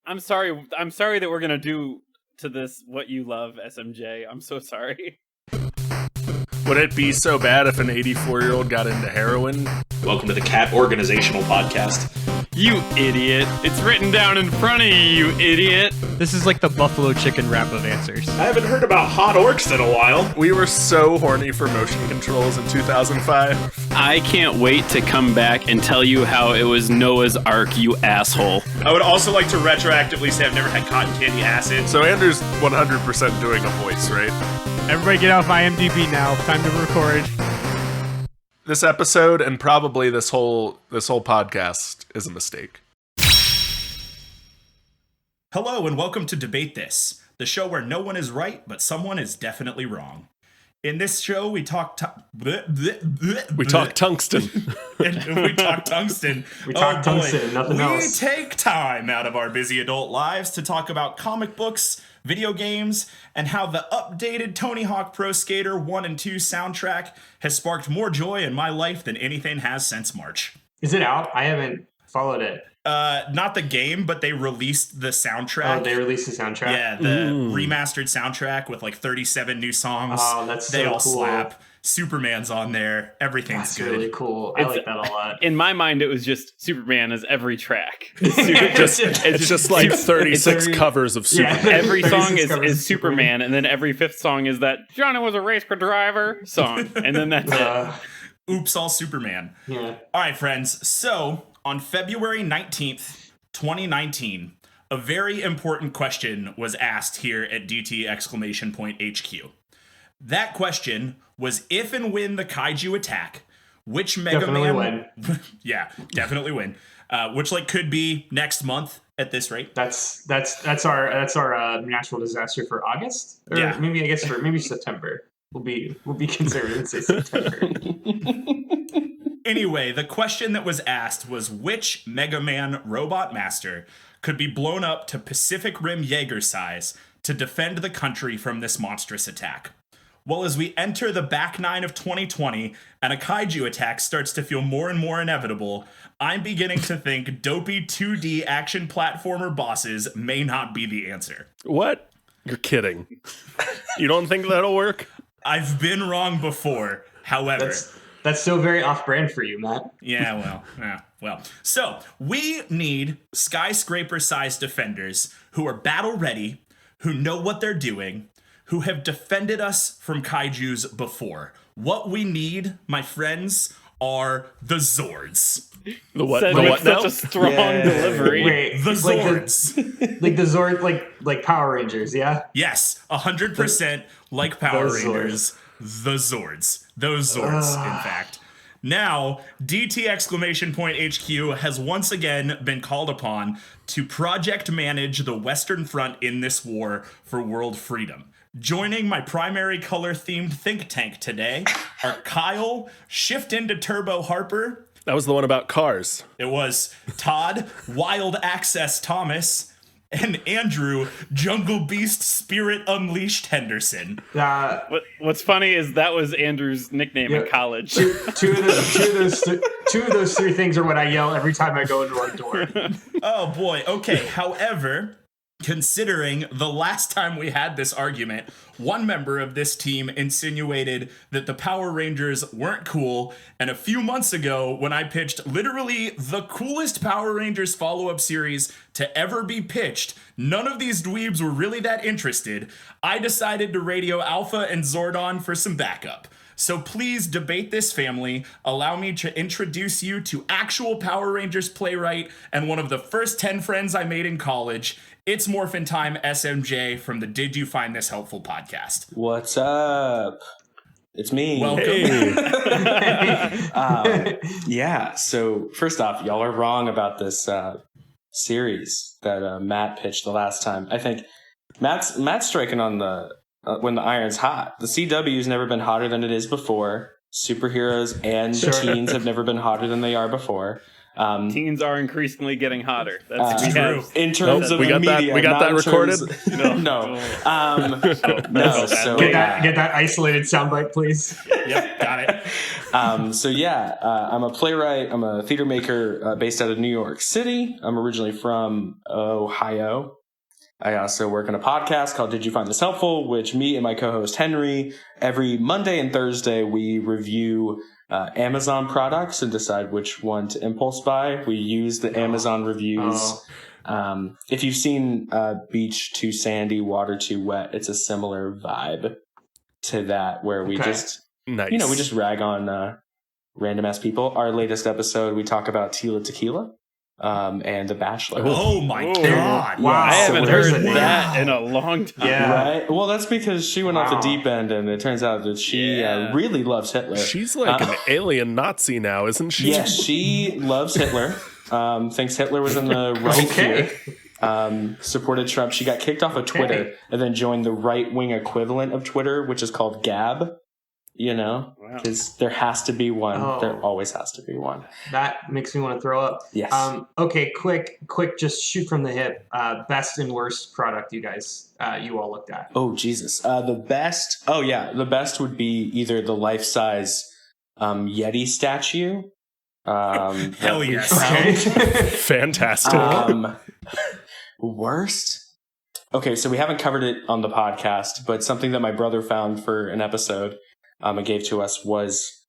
I'm sorry. I'm sorry that we're gonna do to this what you love, SMJ. I'm so sorry. Would it be so bad if an 84-year-old got into heroin? Welcome to the Cat Organizational Podcast. You idiot. It's written down in front of you idiot. This is like the buffalo chicken wrap of answers. I haven't heard about hot orcs in a while. We were so horny for motion controls in 2005. I can't wait to come back and tell you how it was Noah's Ark, you asshole. I would also like to retroactively say I've never had cotton candy acid. So Andrew's 100% doing a voice, right? Everybody get off IMDb now. Time to record. This episode and probably this whole podcast is a mistake. Hello and welcome to Debate This, the show where no one is right, but someone is definitely wrong. In this show, we talk tungsten. We talk tungsten, nothing else. We take time out of our busy adult lives to talk about comic books, video games, and how the updated Tony Hawk Pro Skater 1 and 2 soundtrack has sparked more joy in my life than anything has since March. Is it out? I haven't followed it. Not the game, but they released the soundtrack. Oh, they released the soundtrack? Yeah, the remastered soundtrack with like 37 new songs. Oh, that's so They all cool. slap. Superman's on there. Everything's That's good. really cool. I like that a lot. In my mind, it was just Superman as every track. it's just like 36 covers of Superman. Yeah. Every song 36 covers is of Superman, and then every fifth song is that Johnny was a race car driver song, and then that's it. Oops, all Superman. Yeah. All right, friends. So, on February 19th, 2019, a very important question was asked here at DT HQ. That question was if and when the kaiju attack, which Mega Definitely Man... win. Yeah, definitely win. Which could be next month at this rate. That's our natural disaster for August, or Yeah. maybe I guess for maybe September. We'll be conservative and say September. Anyway, the question that was asked was which Mega Man Robot Master could be blown up to Pacific Rim Jaeger size to defend the country from this monstrous attack. Well, as we enter the back nine of 2020 and a kaiju attack starts to feel more and more inevitable, I'm beginning to think dopey 2D action platformer bosses may not be the answer. What? You're kidding. You don't think that'll work? I've been wrong before, however... That's still very off-brand for you, Matt. Yeah, well. So, we need skyscraper-sized defenders who are battle-ready, who know what they're doing, who have defended us from kaijus before. What we need, my friends, are the Zords. The what? Said The with what such now? a strong delivery. Wait, The like Zords. like the Zord, like Power Rangers, yeah. Yes, 100% like Power Those Rangers. The Zords. Those Zords, in fact. Now, DT HQ has once again been called upon to project manage the Western Front in this war for world freedom. Joining my primary color-themed think tank today are Kyle, Shift into Turbo Harper. That was the one about cars. It was Todd, Wild Access Thomas, and Andrew, Jungle Beast Spirit Unleashed Henderson. What's funny is that was Andrew's nickname in college. Two of those three things are what I yell every time I go into our door. Oh boy, okay. However, considering the last time we had this argument, one member of this team insinuated that the Power Rangers weren't cool, and a few months ago, when I pitched literally the coolest Power Rangers follow-up series to ever be pitched, none of these dweebs were really that interested. I decided to radio Alpha and Zordon for some backup. So please debate this family. Allow me to introduce you to actual Power Rangers playwright and one of the first 10 friends I made in college. It's Morphin Time SMJ from the Did You Find This Helpful podcast. What's up? It's me. Welcome. Yeah, so first off, y'all are wrong about this series that Matt pitched the last time. I think Matt's striking on the when the iron's hot. The CW's never been hotter than it is before. Superheroes and teens have never been hotter than they are before. Teens are increasingly getting hotter. That's true. In terms of we got media, we got not that in terms- recorded. No. No. So Get that isolated soundbite, please. Yep, got it. I'm a playwright. I'm a theater maker based out of New York City. I'm originally from Ohio. I also work on a podcast called Did You Find This Helpful, which me and my co-host Henry, every Monday and Thursday, we review Amazon products and decide which one to impulse buy. We use the Amazon reviews. If you've seen Beach Too Sandy, Water Too Wet, it's a similar vibe to that, where we just, Nice. we just rag on random ass people. Our latest episode, we talk about Tila Tequila and The Bachelor. Oh my God. Wow. I haven't So heard there's that in a long time. Yeah. Right? Well, that's because she went off the deep end, and it turns out that she really loves Hitler. She's like an alien Nazi now, isn't she? Yes, she loves Hitler. Thinks Hitler was in the right here. Supported Trump. She got kicked off of Twitter and then joined the right-wing equivalent of Twitter, which is called Gab. Because there has to be one. Oh. There always has to be one. That makes me want to throw up. Yes. Okay, quick, just shoot from the hip. Best and worst product you guys, you all looked at. Oh, Jesus. The best. Oh, yeah. The best would be either the life-size Yeti statue. Hell yes. Fantastic. Worst? Okay, so we haven't covered it on the podcast, but something that my brother found for an episode and gave to us was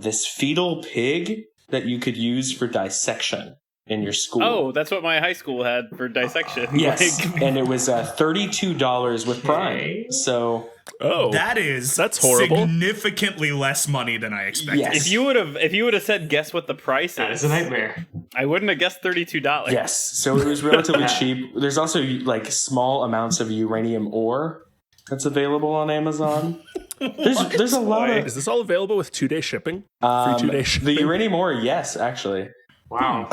this fetal pig that you could use for dissection in your school. Oh, that's what my high school had for dissection. Yes, Like, and it was $32 with Prime. Okay. So That's horrible. significantly less money than I expected. Yes. if you would have said guess what the price That is, is a nightmare. I wouldn't have guessed $32. yes, so it was relatively cheap. There's also like small amounts of uranium ore that's available on Amazon. There's a lot of Is this all available with 2-day shipping? Free 2-day shipping? the uranium ore. Yes, actually. Wow.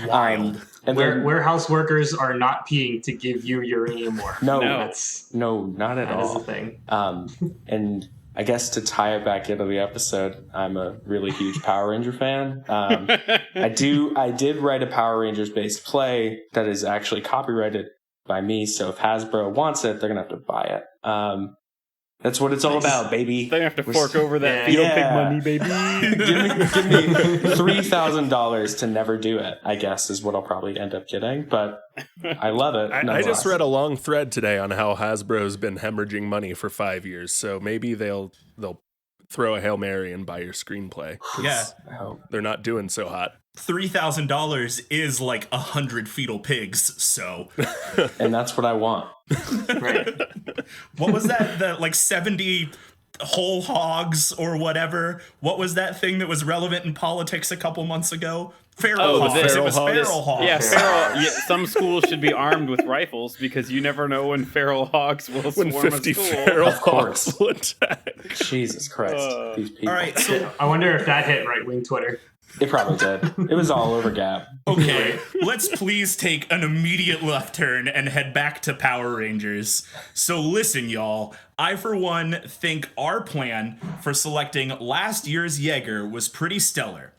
And then, Warehouse workers are not peeing to give you uranium ore. no, not at That is all. a thing. And I guess to tie it back into the episode, I'm a really huge Power Ranger fan. I did write a Power Rangers based play that is actually copyrighted by me. So if Hasbro wants it, they're gonna have to buy it. That's what it's all about, baby. They have to fork over that fetal pig money, baby. give me $3,000 to never do it, I guess, is what I'll probably end up getting. But I love it. I just read a long thread today on how Hasbro's been hemorrhaging money for 5 years, so maybe they'll throw a Hail Mary and buy your screenplay. Yeah. They're not doing so hot. $3,000 is like 100 fetal pigs, so. And that's what I want. Right. What was that? The like 70 whole hogs or whatever? What was that thing that was relevant in politics a couple months ago? Feral hogs. this- It was feral hogs. feral hogs. Yeah, some schools should be armed with rifles because you never know when feral hogs will When swarm 50 a school. feral course. hogs will attack. Jesus Christ. These people. All right, so I wonder if that hit right wing Twitter. It probably did. It was all over Gab. okay, let's please take an immediate left turn and head back to Power Rangers. So listen, y'all. I, for one, think our plan for selecting last year's Jaeger was pretty stellar.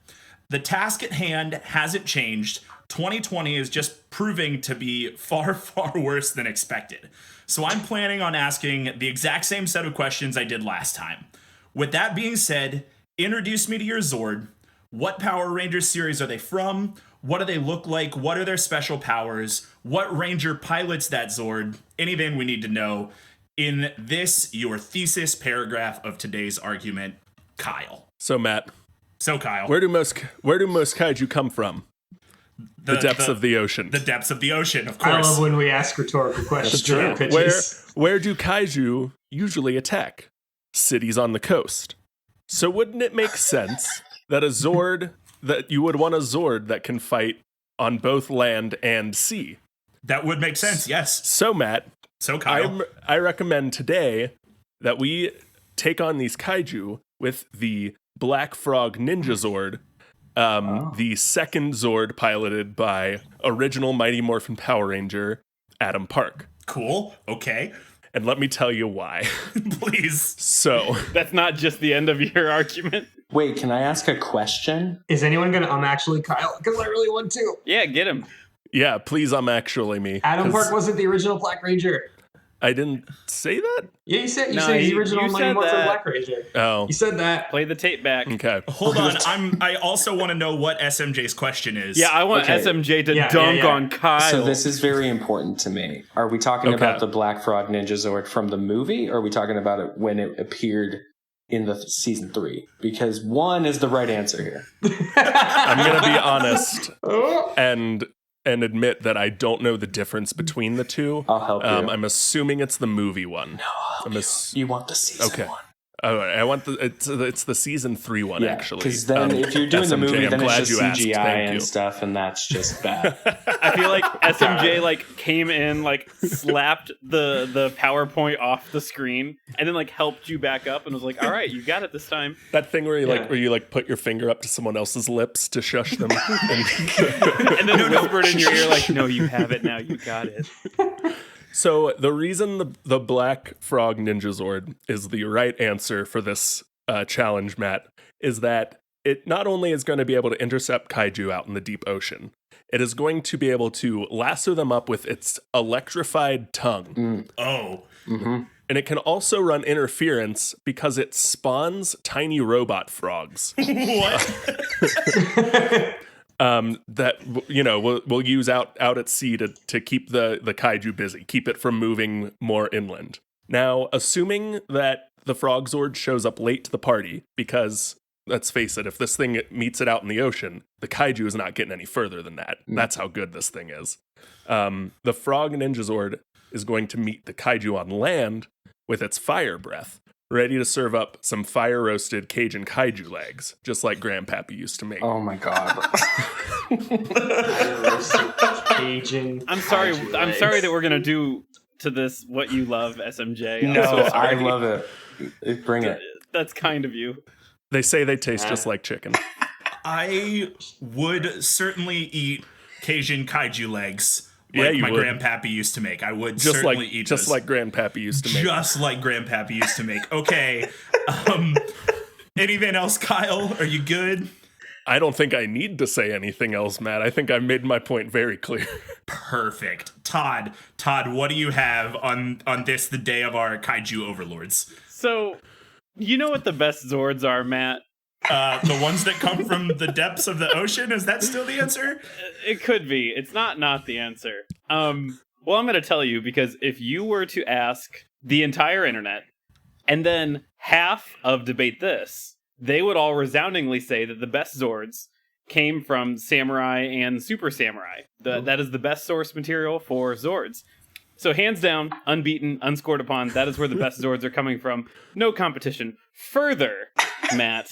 The task at hand hasn't changed. 2020 is just proving to be far, far worse than expected. So I'm planning on asking the exact same set of questions I did last time. With that being said, introduce me to your Zord. What Power Rangers series are they from? What do they look like? What are their special powers? What Ranger pilots that Zord? Anything we need to know in this, your thesis paragraph of today's argument, Kyle. So Matt, So Kyle, where do most kaiju come from? The depths of the ocean. The depths of the ocean, of I course. love when we ask rhetorical questions. true. in our pitches. Where do kaiju usually attack? Cities on the coast. So wouldn't it make sense that you would want a Zord that can fight on both land and sea? That would make sense, yes. So Matt, So Kyle. I recommend today that we take on these kaiju with the Black Frog Ninja Zord, the second Zord piloted by original Mighty Morphin Power Ranger Adam Park. Cool. Okay. And let me tell you why. Please. So, That's not just the end of your argument. Wait, can I ask a question? Is anyone going to actually Kyle? Because I really want to. Yeah, get him. Yeah, please actually me. Adam 'cause Park wasn't the original Black Ranger. I didn't say that? Yeah, you said No, he's the you original Mighty said Morphin that. Black Ranger. Oh, You said that. Play the tape back. okay. Hold on, I also want to know what SMJ's question is. Yeah, I want Okay. SMJ to Yeah, dunk yeah, yeah. on Kyle. So this is very important to me. Are we talking Okay. about the Black Frog Ninja Zord from the movie, or are we talking about it when it appeared in the season 3? Because 1 is the right answer here. I'm going to be honest Oh. and admit that I don't know the difference between the two. I'll help you. I'm assuming it's the movie one. You want the season Okay. 1. Oh, I want it's the season 3 one Yeah, actually. because then if you're doing the SMJ, movie, I'm then it's glad just you asked. CGI Thank and you. stuff, and that's just bad. I feel like SMJ like came in, like slapped the PowerPoint off the screen, and then like helped you back up and was like, "All right, you got it this time." That thing where Yeah. you put your finger up to someone else's lips to shush them. And then whispered in your ear like, "No, you have it now. You got it." So the reason the Black Frog Ninja Zord is the right answer for this challenge, Matt, is that it not only is going to be able to intercept kaiju out in the deep ocean, it is going to be able to lasso them up with its electrified tongue. Oh. And it can also run interference because it spawns tiny robot frogs What? that we'll use out at sea to keep the kaiju busy, keep it from moving more inland. Now, assuming that the Frog Zord shows up late to the party, because let's face it, if this thing meets it out in the ocean, the kaiju is not getting any further than that. That's how good this thing is. The Frog Ninja Zord is going to meet the kaiju on land with its fire breath, ready to serve up some fire-roasted Cajun kaiju legs, just like Grandpappy used to make. Oh my god. Cajun. I'm sorry. kaiju I'm legs. sorry that we're gonna do to this what you love, SMJ. I'm No, so I sorry. love it. Bring it. That's kind of you. They say they taste just like chicken. I would certainly eat Cajun kaiju legs like Yeah, you my would. grandpappy used to make. I would Just certainly eat just those. like Grandpappy used to make. Just like grandpappy used to make. Okay. Anything else, Kyle? Are you good? I don't think I need to say anything else, Matt. I think I made my point very clear. Perfect. Todd, what do you have on this, the day of our kaiju overlords? So, you know what the best Zords are, Matt? The ones that come from the depths of the ocean? Is that still the answer? It could be. It's not the answer. Well, I'm going to tell you, because if you were to ask the entire internet and then half of Debate This, they would all resoundingly say that the best Zords came from Samurai and Super Samurai. That is the best source material for Zords. So hands down, unbeaten, unscored upon, that is where the best Zords are coming from. No competition. Further, Matt,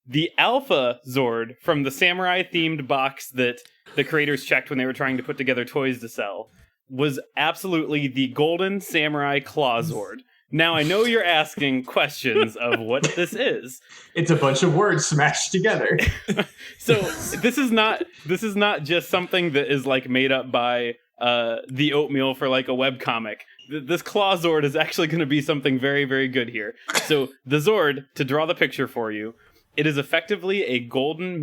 the Alpha Zord from the Samurai-themed box that the creators checked when they were trying to put together toys to sell was absolutely the Golden Samurai Claw Zord. Now, I know you're asking questions of what this is. It's a bunch of words smashed together. So this is not just something that is like made up by the oatmeal for like a webcomic. This Claw Zord is actually going to be something very, very good here. So the Zord, to draw the picture for you, it is effectively a golden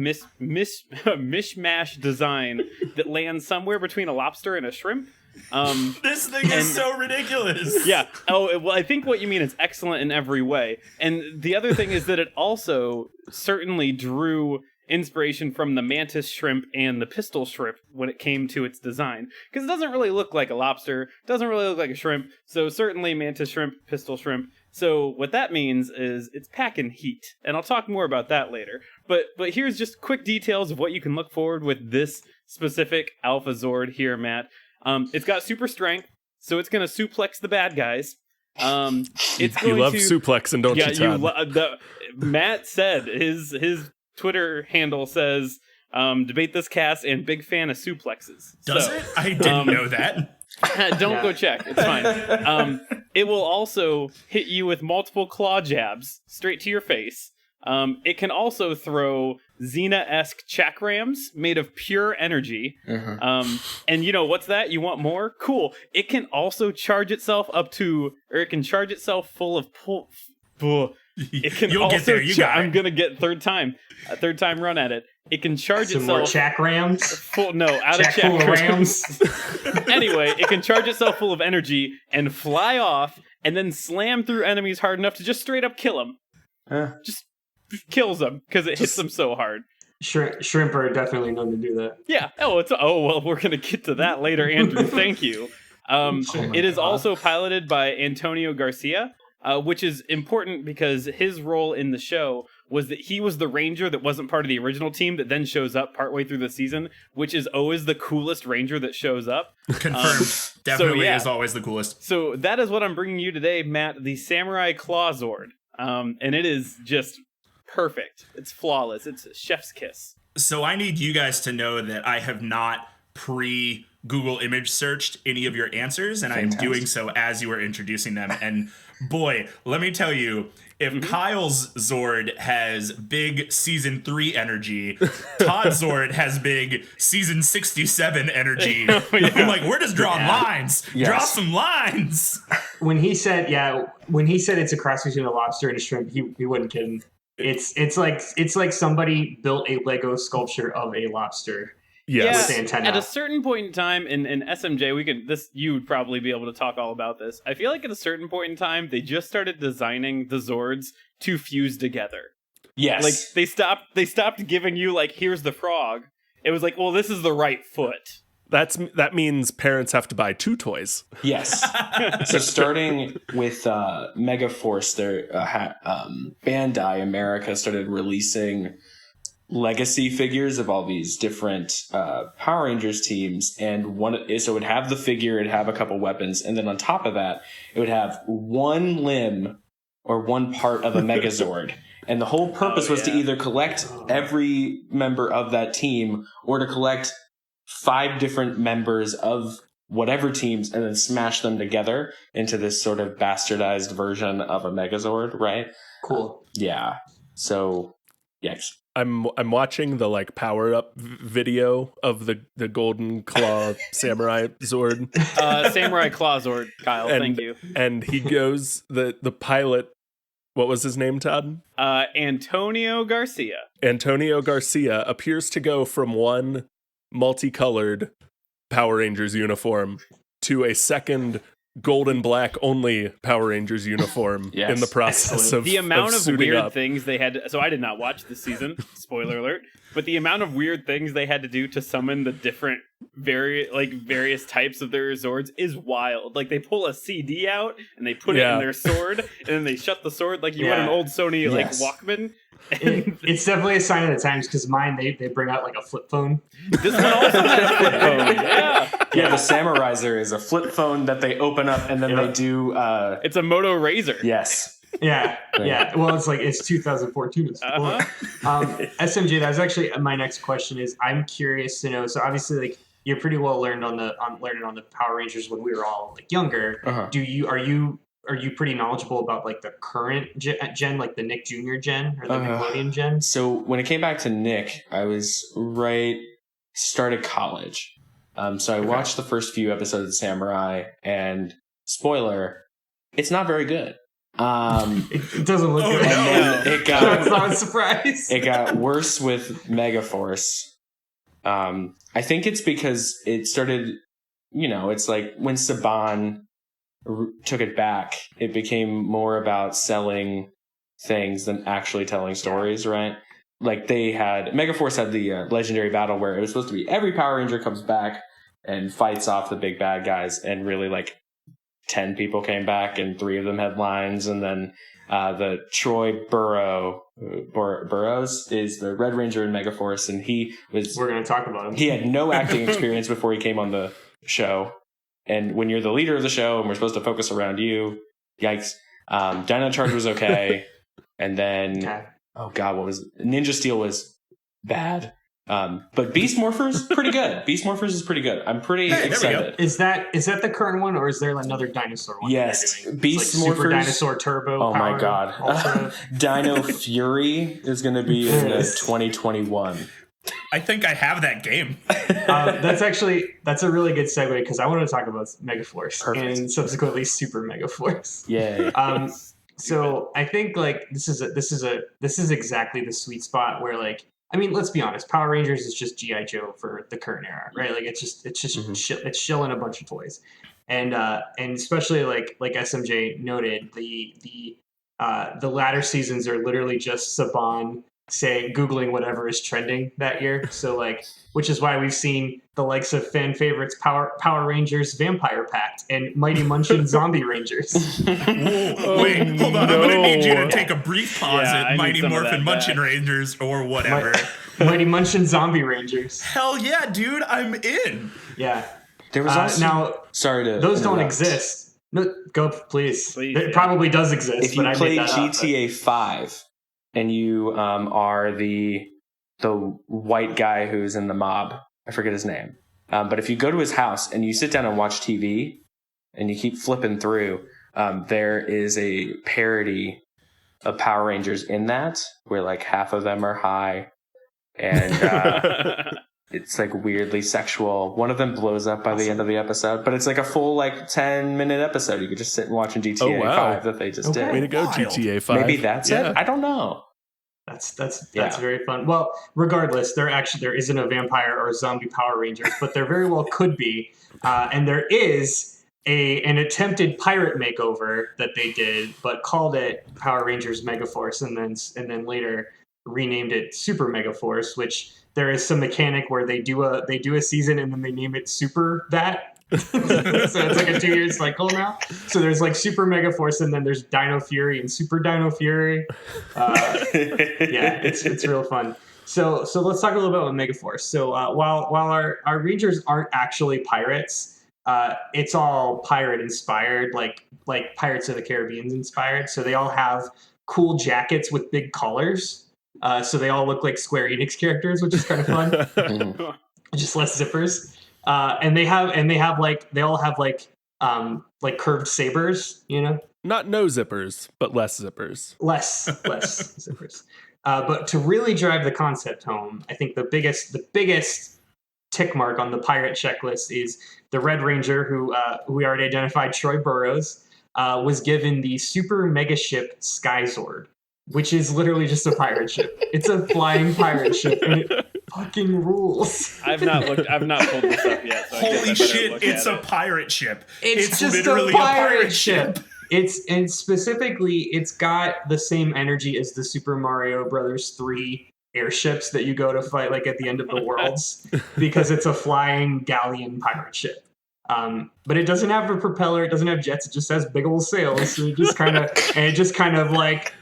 mishmash design that lands somewhere between a lobster and a shrimp. This thing is so ridiculous. Yeah. Oh, well, I think what you mean is excellent in every way. And the other thing is that it also certainly drew inspiration from the mantis shrimp and the pistol shrimp when it came to its design. Because it doesn't really look like a lobster, doesn't really look like a shrimp, so certainly mantis shrimp, pistol shrimp. So what that means is it's packing heat, and I'll talk more about that later. But here's just quick details of what you can look forward with this specific Alpha Zord here, Matt. It's got super strength, so it's going to suplex the bad guys. It's going You love to suplexing, don't you, Todd? Matt said his Twitter handle says debate this cast and big fan of suplexes. Does it? I didn't know that. Don't go check. It's fine. It will also hit you with multiple claw jabs straight to your face. It can also throw Xena-esque chakrams made of pure energy. And you know, what's that? You want more? Cool. It can also charge itself up to, or it can charge itself full of It can You'll also get there. You got I'm it. gonna get a third time run at it. It can charge Some more itself chakrams. full. No, out Jack of full of chakrams. Anyway, it can charge itself full of energy and fly off, and then slam through enemies hard enough to just straight up kill them. Just kills them because it hits them so hard. Shrimp are definitely known to do that. Yeah. Well, we're gonna get to that later, Andrew. Thank you. It is also piloted by Antonio Garcia, which is important because his role in the show was that he was the ranger that wasn't part of the original team that then shows up partway through the season, which is always the coolest ranger that shows up. Confirmed. Definitely is always the coolest. So that is what I'm bringing you today, Matt, the Samurai Claw Zord. And it is just perfect. It's flawless. It's a chef's kiss. So I need you guys to know that I have not Google image searched any of your answers, and I am doing so as you are introducing them. And boy, let me tell you, if Kyle's Zord has big season 3 energy, Todd's Zord has big season 67 energy. I'm like, we're just drawing lines. Yes. Draw some lines. When he said it's a cross between a lobster and a shrimp, he wasn't kidding. It's like somebody built a Lego sculpture of a lobster. Yes. With antenna. At a certain point in time in SMJ, you would probably be able to talk all about this. I feel like at a certain point in time, they just started designing the Zords to fuse together. Yes. Like they stopped giving you like, here's the frog. It was like, well, this is the right foot. That means parents have to buy 2 toys. Yes. So starting with Megaforce, Bandai America started releasing legacy figures of all these different Power Rangers teams, and so it would have the figure, it'd have a couple weapons, and then on top of that, it would have one limb or one part of a Megazord. And the whole purpose was to either collect every member of that team or to collect 5 different members of whatever teams and then smash them together into this sort of bastardized version of a Megazord, right? Cool. Yeah. So, yes. I'm watching the like power up video of the Golden Claw Samurai Zord. Samurai Claw Zord, Kyle. Thank you. And he goes the pilot. What was his name, Todd? Antonio Garcia. Antonio Garcia appears to go from one multicolored Power Rangers uniform to a second golden black only Power Rangers uniform in the process of the amount of suiting weird up. things they had. So I did not watch this season. Spoiler alert. But the amount of weird things they had to do to summon the different various types of their Zords is wild. Like they pull a CD out and they put it in their sword, and then they shut the sword like you would an old Sony Walkman. It's definitely a sign of the times because mine they bring out like a flip phone. This one also has a flip phone. Yeah, the Samuraizer is a flip phone that they open up and then they do. It's a Moto Razor. Yes. Yeah. Well, it's 2014. SMJ. That was actually my next question. Is I'm curious to know. So obviously, like you're pretty well learned on the Power Rangers when we were all like younger. Are you pretty knowledgeable about like the current gen, like the Nick Jr. gen or the Nickelodeon gen? So when it came back to Nick, I was started college. So I watched the first few episodes of Samurai, and spoiler, it's not very good. It doesn't look good. No. That's not a surprise. It got worse with Megaforce. I think it's because it started, it's like when Saban took it back, it became more about selling things than actually telling stories, right? Like Megaforce had the legendary battle where it was supposed to be every Power Ranger comes back and fights off the big bad guys, and really like 10 people came back and 3 of them had lines, and then the Troy Burrows is the Red Ranger in Megaforce, and we're going to talk about him. He had no acting experience before he came on the show. And when you're the leader of the show and we're supposed to focus around you, yikes. Dino Charge was okay. And then, Ninja Steel was bad. But Beast Morphers, pretty good. Beast Morphers is pretty good. I'm pretty excited. Is that the current one, or is there another dinosaur one? Yes. Beast Morphers. Super Dinosaur Turbo. Oh Power, my God. Dino Fury is going to be in 2021. I think I have that game. That's a really good segue because I want to talk about Megaforce and subsequently Super Megaforce. Yay. So I think like this is exactly the sweet spot where like, I mean, let's be honest, Power Rangers is just G.I. Joe for the current era, right? Like it's just it's shilling a bunch of toys, and especially like SMJ noted, the latter seasons are literally just Saban googling whatever is trending that year. So like, which is why we've seen the likes of fan favorites Power Rangers Vampire Pact and Mighty Munchin Zombie Rangers. Wait, hold on. I'm gonna need you to take a brief pause Yeah, I at need Mighty some of Morphin that Munchin back. Rangers or whatever. Mighty Munchin Zombie Rangers. Hell yeah, dude, I'm in. Yeah. There was also Now sorry to those don't interrupt. exist. No, go please. Please, It yeah. probably does exist. If you but I play made that up, but- GTA 5 and you are the white guy who's in the mob, I forget his name. But if you go to his house and you sit down and watch TV and you keep flipping through, there is a parody of Power Rangers in that where like half of them are high and it's like weirdly sexual. One of them blows up by the end of the episode, but it's like a full like 10-minute episode. You could just sit and watch in GTA Oh, wow. 5 that they just Okay. Way to did. go, Wild. GTA 5. Maybe that's it. I don't know. That's Yeah. very fun. Well, regardless, there isn't a vampire or a zombie Power Rangers, but there very well could be. And there is an attempted pirate makeover that they did, but called it Power Rangers Megaforce, and then later renamed it Super Megaforce. Which there is some mechanic where they do a season and then they name it Super that. So it's like a 2-year cycle now. So there's like Super Megaforce, and then there's Dino Fury and Super Dino Fury. Yeah, it's real fun. So let's talk a little bit about Megaforce. So while our Rangers aren't actually pirates, it's all pirate inspired, like Pirates of the Caribbean inspired. So they all have cool jackets with big collars. So they all look like Square Enix characters, which is kind of fun. Just less zippers. And they all have like curved sabers, you know? Not no zippers, but less zippers. Less zippers. But to really drive the concept home, I think the biggest tick mark on the pirate checklist is the Red Ranger, who we already identified, Troy Burrows, was given the Super Mega Ship Skyzord, which is literally just a pirate ship. It's a flying pirate ship, and it fucking rules. I've not pulled this up yet. So I guess I Holy better shit, look it's at a it. pirate ship. It's just literally a pirate ship. And specifically, it's got the same energy as the Super Mario Brothers 3 airships that you go to fight like at the end of the worlds, because it's a flying galleon pirate ship. But it doesn't have a propeller, it doesn't have jets, it just has big old sails. So it just kind of like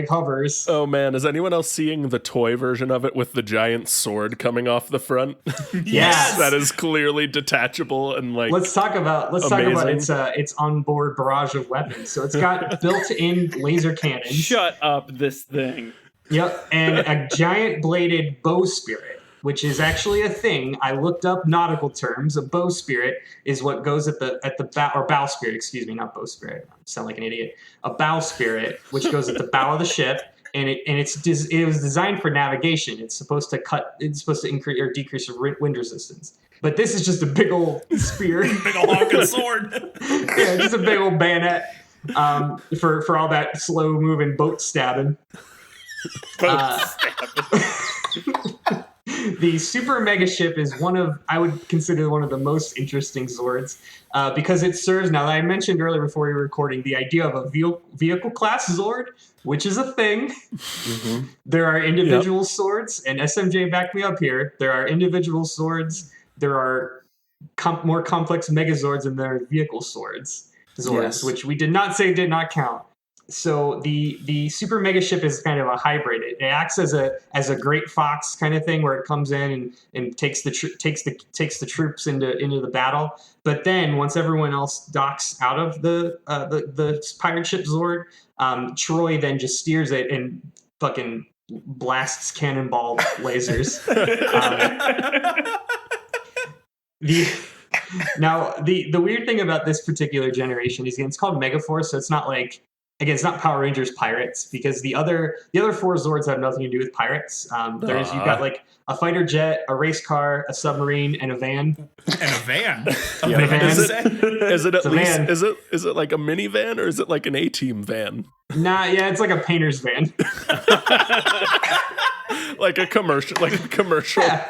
hovers. Oh man, is anyone else seeing the toy version of it with the giant sword coming off the front? Yes. That is clearly detachable and like Let's talk about its onboard barrage of weapons. So it's got built-in laser cannons. Shut up, this thing. Yep, and a giant bladed bow spirit, which is actually a thing. I looked up nautical terms. A bow spirit is what goes at the bow, or bow spirit, excuse me, not bow spirit. I sound like an idiot. A bow spirit, which goes at the bow of the ship, and it was designed for navigation. It's supposed to increase or decrease wind resistance. But this is just a big old spear. Big ol' honking sword. Yeah, just a big old bayonet for all that slow moving boat stabbing. The Super Mega Ship is I would consider one of the most interesting Zords because it serves, now that I mentioned earlier before we were recording, the idea of a vehicle class Zord, which is a thing. Mm-hmm. There are individual swords, and SMJ backed me up here. There are individual swords. There are more complex Megazords, and there are vehicle Zords, Yes. which we did not count. So the Super Mega Ship is kind of a hybrid. It acts as a Great Fox kind of thing, where it comes in and takes the troops into the battle. But then once everyone else docks out of the pirate ship Zord, Troy then just steers it and fucking blasts cannonball lasers. The weird thing about this particular generation is it's called Megaforce, so it's not like again, it's not Power Rangers Pirates, because the other 4 Zords have nothing to do with pirates. You've got like a fighter jet, a race car, a submarine, and a van. And a van. Yeah. van. Is it at a least van. is it like a minivan or is it like an A-team van? Nah, yeah, it's like a painter's van. like a commercial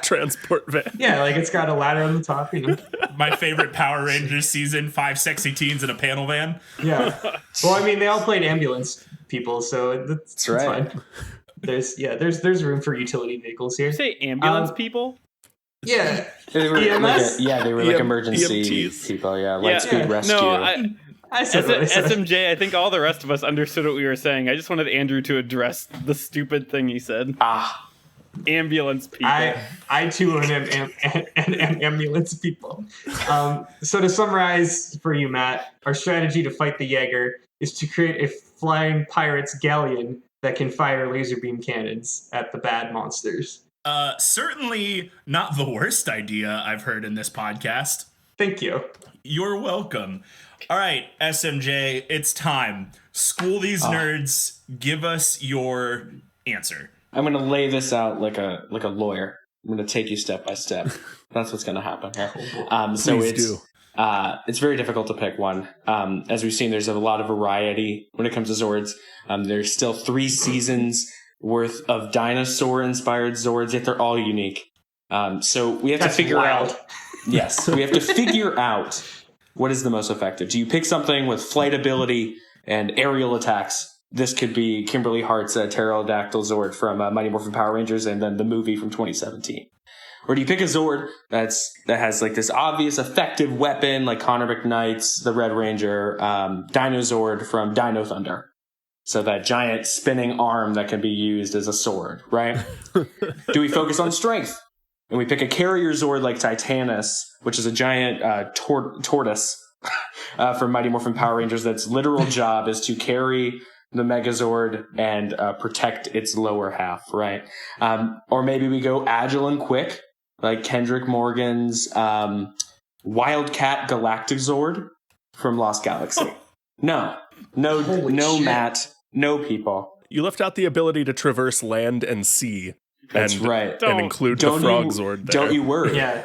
transport van. Yeah, like it's got a ladder on the top, you know. My favorite Power Rangers season: 5 sexy teens in a panel van. Yeah. Well, I mean, they all played ambulance people, so that's right. fine. There's room for utility vehicles here. You say ambulance people? Yeah. They were EMS? they were like emergency EMTs. people. Yeah, Lightspeed Rescue. No, I as said what I said. SMJ, I think all the rest of us understood what we were saying. I just wanted Andrew to address the stupid thing he said. Ambulance people. I too am ambulance people. So to summarize for you, Matt, our strategy to fight the Jaeger is to create a flying pirate's galleon that can fire laser beam cannons at the bad monsters. Certainly not the worst idea I've heard in this podcast. Thank you. You're welcome. All right, SMJ, it's time. School these nerds. Give us your answer. I'm going to lay this out like a lawyer. I'm going to take you step by step. That's what's going to happen here. It's very difficult to pick one. As we've seen, there's a lot of variety when it comes to Zords. There's still 3 seasons worth of dinosaur-inspired Zords, yet they're all unique. So we have to figure out. Yes, we have to figure out what is the most effective. Do you pick something with flight ability and aerial attacks? This could be Kimberly Hart's pterodactyl Zord from Mighty Morphin Power Rangers and then the movie from 2017. Or do you pick a Zord that has like this obvious effective weapon like Connor McKnight's the Red Ranger, Dino Zord from Dino Thunder? So that giant spinning arm that can be used as a sword, right? Do we focus on strength? And we pick a carrier Zord like Titanus, which is a giant tortoise from Mighty Morphin Power Rangers that's literal job is to carry the Megazord and protect its lower half, right? Or maybe we go agile and quick, like Kendrick Morgan's Wildcat Galactic Zord from Lost Galaxy. No, Matt, no people. You left out the ability to traverse land and sea. That's right. And include the Frog Zord there. Don't you worry. Yeah.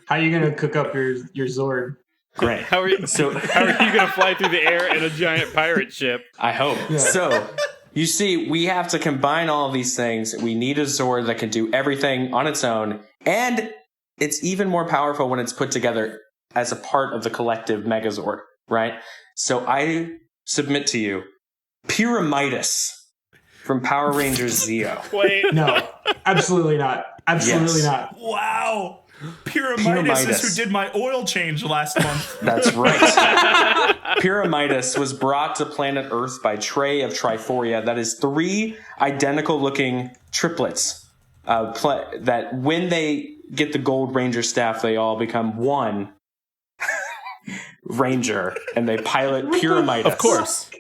How are you going to cook up your Zord? Great. How are you going to fly through the air in a giant pirate ship? I hope. Yeah. So, you see, we have to combine all of these things. We need a Zord that can do everything on its own. And it's even more powerful when it's put together as a part of the collective Megazord, right? So I submit to you, Pyramidas from Power Rangers Zeo. Wait. No, absolutely not. Absolutely not. Wow. Pyramidas is who did my oil change last month. That's right. Pyramidas was brought to planet Earth by Trey of Triforia. That is 3 identical looking triplets that when they get the Gold Ranger staff, they all become one Ranger and they pilot Pyramidas. Of course.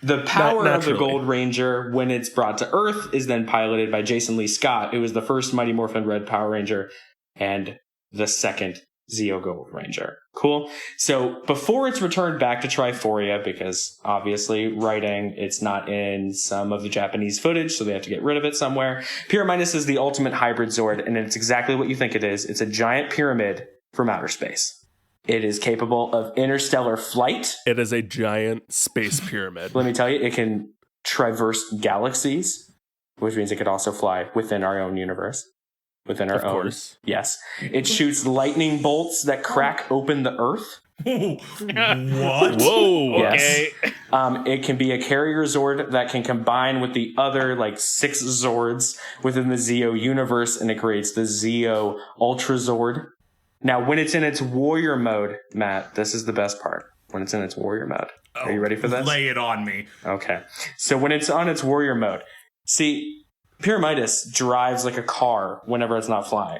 The power of the Gold Ranger, when it's brought to Earth, is then piloted by Jason Lee Scott, who was the first Mighty Morphin Red Power Ranger and the second Zeo Gold Ranger. Cool. So before it's returned back to Triforia, because obviously writing, it's not in some of the Japanese footage, so they have to get rid of it somewhere. Pyramidas is the ultimate hybrid Zord, and it's exactly what you think it is. It's a giant pyramid from outer space. It is capable of interstellar flight. It is a giant space pyramid. Let me tell you, it can traverse galaxies, which means it could also fly within our own universe. Within our own. Of course. Yes. It shoots lightning bolts that crack open the Earth. What? Whoa. Yes. Okay. It can be a carrier Zord that can combine with the other 6 Zords within the Zeo universe, and it creates the Zeo Ultra Zord. Now, when it's in its warrior mode, Matt, this is the best part. When it's in its warrior mode. Are you ready for this? Lay it on me. Okay. So when it's on its warrior mode, see, Pyramidas drives like a car whenever it's not flying.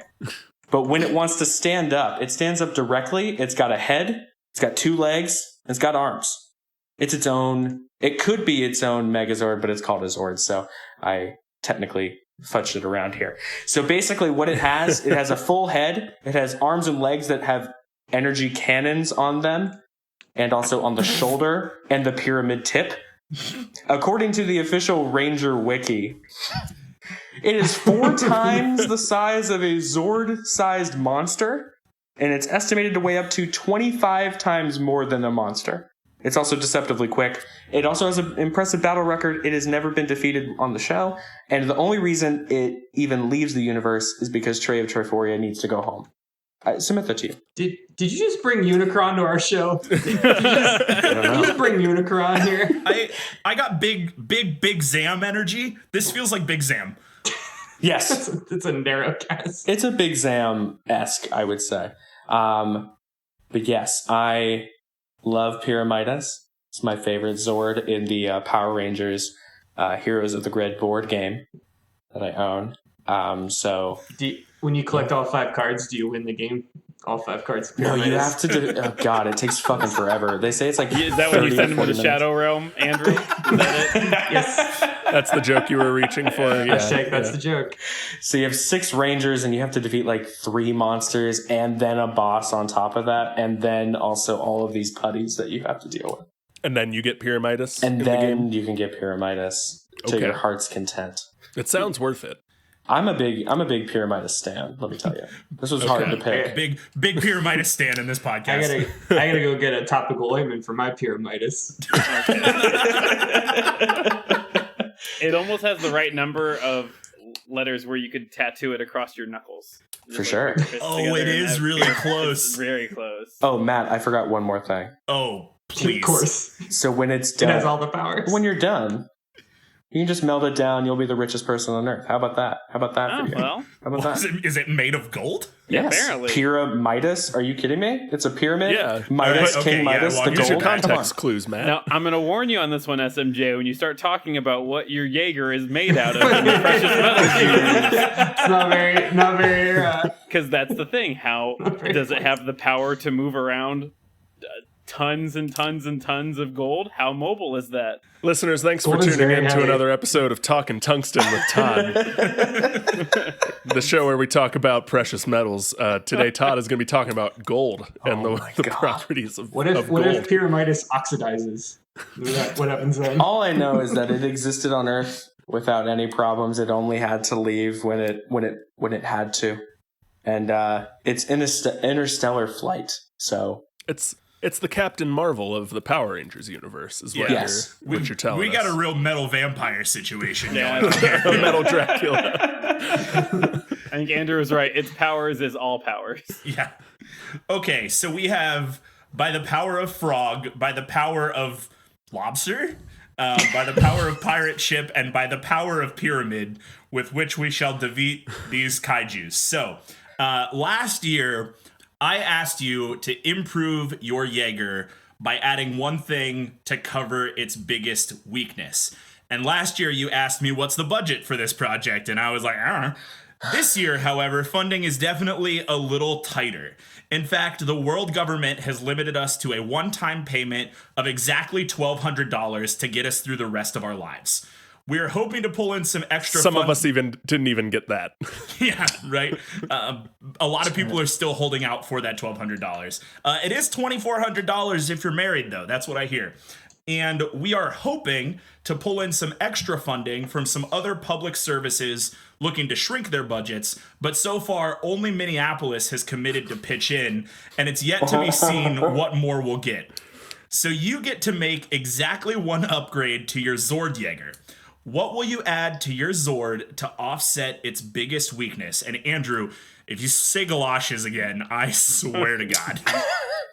But when it wants to stand up, it stands up directly. It's got a head, it's got 2 legs, it's got arms. It's its own, it could be its own Megazord, but it's called a Zord, so I technically fudged it around here. So basically what it has a full head, it has arms and legs that have energy cannons on them, and also on the shoulder and the pyramid tip. According to the official Ranger wiki, it is 4 times the size of a Zord-sized monster, and it's estimated to weigh up to 25 times more than a monster. It's also deceptively quick. It also has an impressive battle record. It has never been defeated on the show, and the only reason it even leaves the universe is because Trey of Triforia needs to go home. I submit that to you. Did you just bring Unicron to our show? Did you just bring Unicron here? I got big Zam energy. This feels like Big Zam. Yes. It's a narrow cast. It's a Big Zam-esque, I would say. But yes, I love Pyramidas. It's my favorite Zord in the Power Rangers Heroes of the Grid board game that I own. So when you collect all 5 cards, do you win the game? All 5 cards. No, you have to do. Oh God, it takes fucking forever. They say it's like. Is that when you send them to the Shadow Realm, Andrew? Is that it? Yes. That's the joke you were reaching for. Yeah, Hashtag that's the joke. So you have 6 Rangers, and you have to defeat like 3 monsters, and then a boss on top of that, and then also all of these putties that you have to deal with. And then you get Pyramidas. And then you can get Pyramidas to your heart's content. It sounds worth it. I'm a big Pyramidas stan, let me tell you. This was hard to pick. Big Pyramidas stan in this podcast. I gotta go get a topical ointment for my Pyramidas. It almost has the right number of letters where you could tattoo it across your knuckles. For sure. Oh, it is really close. It's very close. Oh, Matt, I forgot one more thing. Oh, please. Of course. So when it's done, It has all the powers. when you're done, you can just melt it down. You'll be the richest person on Earth. How about that? How about that for you? Well, How about that? Is it made of gold? Yes. apparently. Pyramidas? Are you kidding me? It's a pyramid? Yeah. Midas, Okay, King yeah, Midas, well, the use Use your gold. Come on. context clues, Matt. Now, I'm going to warn you on this one, SMJ, when you start talking about what your Jaeger is made out of and the precious metals you use. It's not very. Because that's the thing. How does it have the power to move around tons and tons and tons of gold? How mobile is that? Listeners, thanks for Gold is tuning very in to heavy. another episode of Talkin' Tungsten with Todd, the show where we talk about precious metals. Today, Todd is going to be talking about gold and the properties of What of if gold. Pyramidas oxidizes? What happens then? All I know is that it existed on Earth without any problems. It only had to leave when it had to. And it's interstellar flight. So It's the Captain Marvel of the Power Rangers universe, is what, Yes. what you're telling We us. got a real metal vampire situation Yeah. going on here. A metal Dracula. I think Andrew was right. Its powers is all powers. Yeah. Okay, so we have by the power of frog, by the power of lobster, by the power of pirate ship, and by the power of pyramid, with which we shall defeat these kaijus. So, last year, I asked you to improve your Jaeger by adding one thing to cover its biggest weakness. And last year, you asked me, what's the budget for this project? And I was like, I don't know. This year, however, funding is definitely a little tighter. In fact, the world government has limited us to a one-time payment of exactly $1,200 to get us through the rest of our lives. We're hoping to pull in some extra Some of us didn't even get that. Yeah, right. A lot of people are still holding out for that $1,200. It is $2,400 if you're married, though. That's what I hear. And we are hoping to pull in some extra funding from some other public services looking to shrink their budgets. But so far, only Minneapolis has committed to pitch in, and it's yet to be seen what more we'll get. So you get to make exactly one upgrade to your Zord Jaeger. What will you add to your Zord to offset its biggest weakness? And Andrew, if you say galoshes again, I swear to God.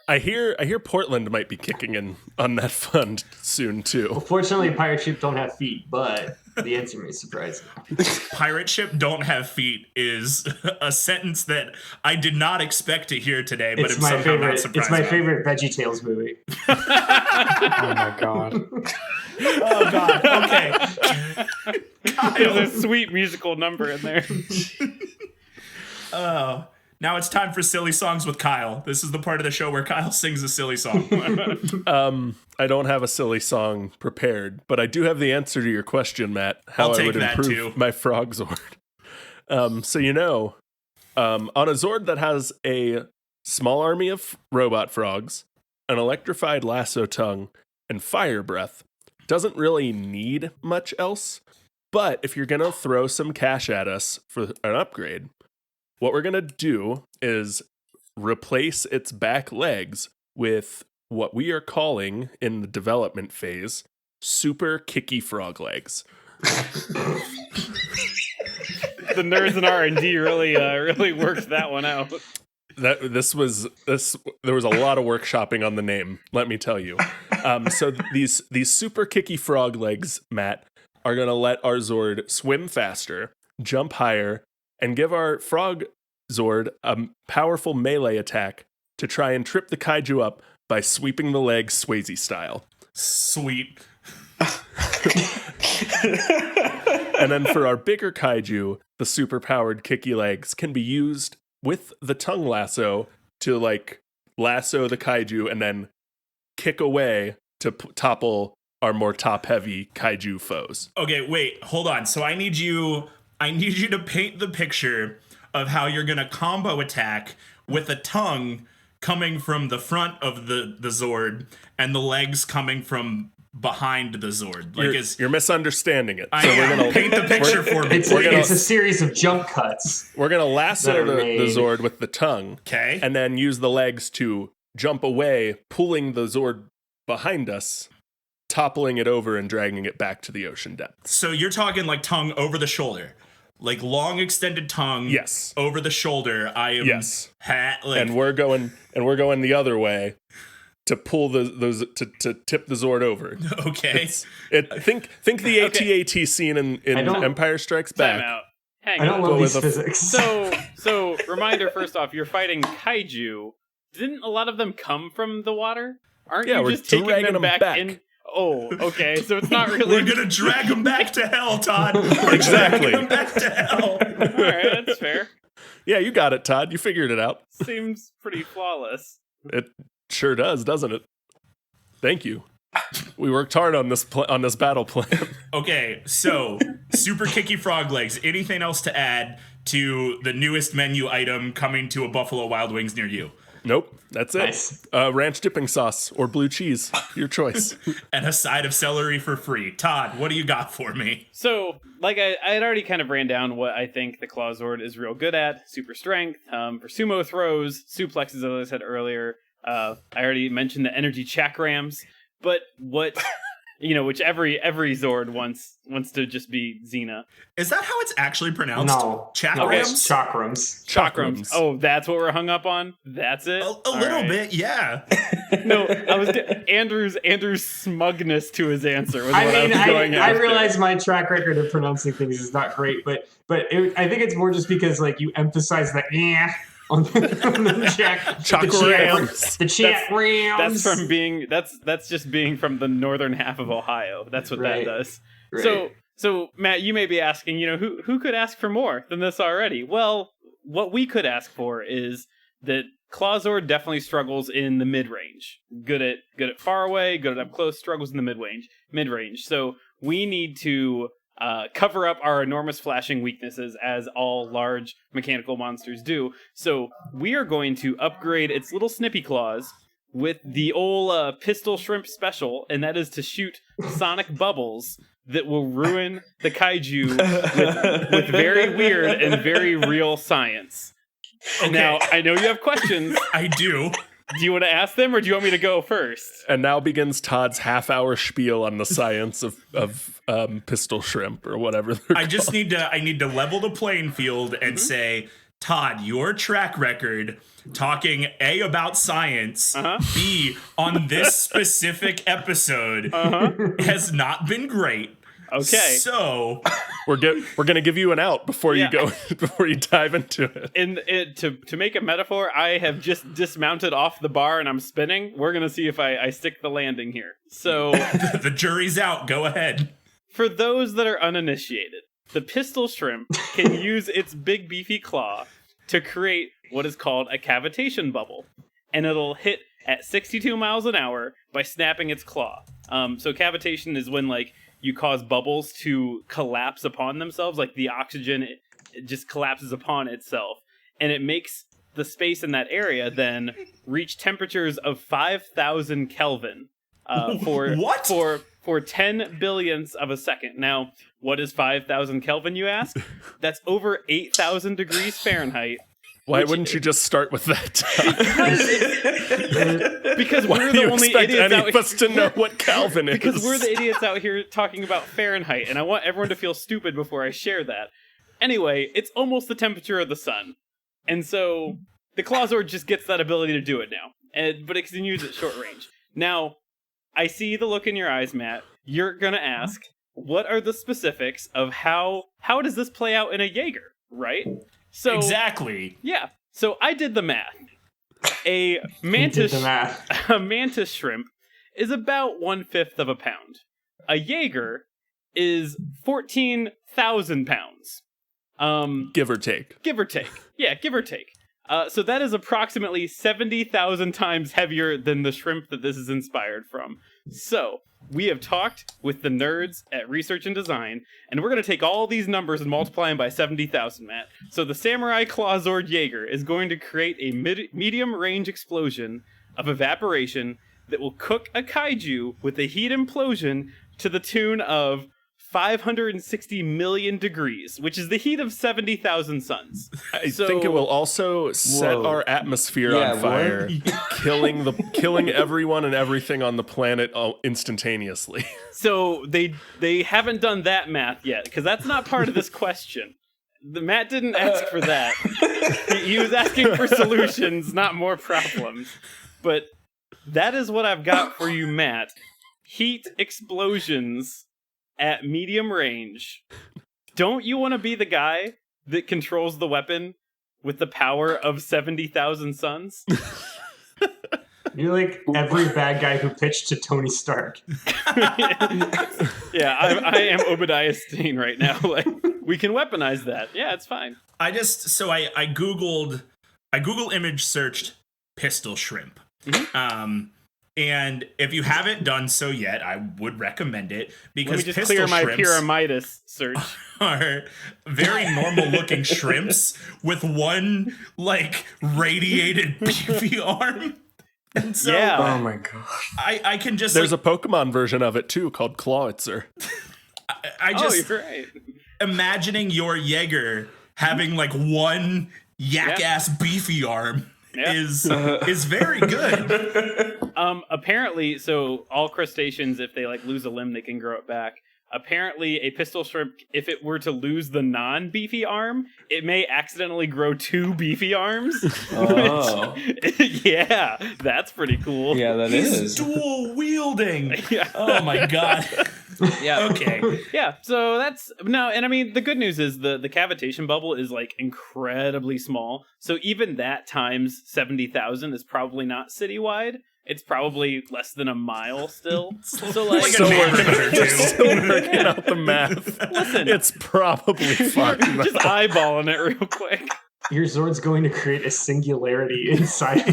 I hear Portland might be kicking in on that fund soon too. Fortunately, pirate ship don't have feet, but the answer may surprise you. Pirate ship don't have feet is a sentence that I did not expect to hear today, but It's my somehow not favorite. surprised. It's my by. favorite VeggieTales movie. oh my God. Oh God. Okay. There's a sweet musical number in there. Now it's time for silly songs with Kyle. This is the part of the show where Kyle sings a silly song. I don't have a silly song prepared, but I do have the answer to your question, Matt. How I'll I take would that, improve too. my frog Zord. On a Zord that has a small army of robot frogs, an electrified lasso tongue, and fire breath, doesn't really need much else. But if you're going to throw some cash at us for an upgrade, what we're going to do is replace its back legs with what we are calling in the development phase super kicky frog legs. The nerds in R&D really worked that one out. There was a lot of workshopping on the name, let me tell you. So these super kicky frog legs, Matt, are going to let our Zord swim faster, jump higher, and give our frog Zord a powerful melee attack to try and trip the kaiju up by sweeping the legs Swayze style. Sweet. And then for our bigger kaiju, the super-powered kicky legs can be used with the tongue lasso to lasso the kaiju and then kick away to topple our more top-heavy kaiju foes. Okay, wait, hold on. So I need you to paint the picture of how you're gonna combo attack with a tongue coming from the front of the Zord and the legs coming from behind the Zord. You're misunderstanding it. We're gonna paint the picture for me. It's a series of jump cuts. We're gonna lasso the Zord with the tongue, okay, and then use the legs to jump away, pulling the Zord behind us, toppling it over and dragging it back to the ocean depths. So you're talking like tongue over the shoulder, like long extended tongue. Yes. Over the shoulder. I am. Yes. And we're going the other way to pull those to tip the Zord over. Okay. Think the AT-AT scene in Empire Strikes Back. Time out. Hang I don't on. love these physics. So reminder first off, you're fighting kaiju. Didn't a lot of them come from the water? Aren't you we're just taking dragging them back in? Oh, okay. So it's not really. We're gonna drag them back to hell, Todd. Exactly. Drag them back to hell. All right, that's fair. Yeah, you got it, Todd. You figured it out. Seems pretty flawless. It sure does, doesn't it? Thank you. We worked hard on this battle plan. Okay, so super kicky frog legs. Anything else to add to the newest menu item coming to a Buffalo Wild Wings near you? Nope, that's it. Nice. Ranch dipping sauce or blue cheese, your choice. And a side of celery for free. Todd, what do you got for me? So, like I had already kind of ran down what I think the Clawzord is real good at. Super strength, for sumo throws, suplexes, as I said earlier. I already mentioned the energy chakrams. But what, which every Zord wants to just be Xena. Is that how it's actually pronounced? No. Chakrams? No, it's chakrams. Chakrams. Oh, that's what we're hung up on? That's it? A little bit, yeah. No, I was Andrew's smugness to his answer was what I was going I after. realize my track record of pronouncing things is not great, but I think it's more just because you emphasize the on the chakrams. The chakrams. That's just being from the northern half of Ohio. That's what that does. Right. So Matt, you may be asking, who could ask for more than this already? Well, what we could ask for is that Clawzord definitely struggles in the mid-range. Good at far away, good at up close, struggles in the mid-range. So we need to cover up our enormous flashing weaknesses, as all large mechanical monsters do. So we are going to upgrade its little snippy claws with the old pistol shrimp special, and that is to shoot sonic bubbles that will ruin the kaiju with very weird and very real science. Okay. Now, I know you have questions. I do. Do you want to ask them, or do you want me to go first? And now begins Todd's half-hour spiel on the science of pistol shrimp or whatever they're called. I need to level the playing field and say, Todd, your track record talking A, about science, B, on this specific episode has not been great. Okay. So we're gonna give you an out before you go before you dive into it. To make a metaphor, I have just dismounted off the bar and I'm spinning. We're gonna see if I stick the landing here. So the jury's out. Go ahead. For those that are uninitiated, the pistol shrimp can use its big beefy claw to create what is called a cavitation bubble, and it'll hit at 62 miles an hour by snapping its claw. So cavitation is when you cause bubbles to collapse upon themselves, like the oxygen it just collapses upon itself, and it makes the space in that area then reach temperatures of 5,000 Kelvin for for 10 billionths of a second. Now, what is 5,000 Kelvin, you ask? That's over 8,000 degrees Fahrenheit. Why wouldn't you just start with that? Because Why we're do the you only expect idiots any out of us to know what Kelvin is? Because we're the idiots out here talking about Fahrenheit, and I want everyone to feel stupid before I share that. Anyway, it's almost the temperature of the sun. And so the Clawzord just gets that ability to do it now. But it can use it short range. Now, I see the look in your eyes, Matt. You're going to ask, what are the specifics of how does this play out in a Jaeger, right? So Exactly. Yeah. So I did the math. A mantis shrimp is about 1/5 of a pound. A Jaeger is 14,000 pounds. Give or take. Give or take. Yeah, give or take. So that is approximately 70,000 times heavier than the shrimp that this is inspired from. So we have talked with the nerds at Research and Design, and we're going to take all these numbers and multiply them by 70,000, Matt. So the Samurai Clawzord Jaeger is going to create a medium-range explosion of evaporation that will cook a kaiju with a heat implosion to the tune of 560 million degrees, which is the heat of 70,000 suns. I think it will also set our atmosphere on fire, killing everyone and everything on the planet instantaneously. So they haven't done that math yet, because that's not part of this question. Matt didn't ask for that. He was asking for solutions, not more problems. But that is what I've got for you, Matt. Heat explosions at medium range. Don't you want to be the guy that controls the weapon with the power of 70,000 suns? You're like every bad guy who pitched to Tony Stark. Yeah, I am Obadiah Stane right now. Like, we can weaponize that. Yeah, it's fine. I Google image searched pistol shrimp. Mm-hmm. And if you haven't done so yet, I would recommend it, because Let me just pistol clear my shrimps pyramidas search. are very normal looking shrimps with one like radiated beefy arm. And so Yeah. Oh my god. I can just There's a Pokemon version of it too called Clawitzer. I just you're right. imagining your Jaeger having like one yak ass beefy arm is very good. Apparently, so all crustaceans, if they like lose a limb, they can grow it back. Apparently, a pistol shrimp, if it were to lose the non-beefy arm, it may accidentally grow 2 beefy arms. Oh. Yeah, that's pretty cool. Yeah, that He's is. dual wielding. Yeah. Oh my god. Yeah. Okay. Yeah, so that's no, and I mean the good news is the cavitation bubble is like incredibly small. So even that times 70,000 is probably not citywide. It's probably less than a mile still. So like, Like a neighborhood or two. Still working out the math. listen, It's probably fine. just eyeballing it real quick. Your Zord's going to create a singularity inside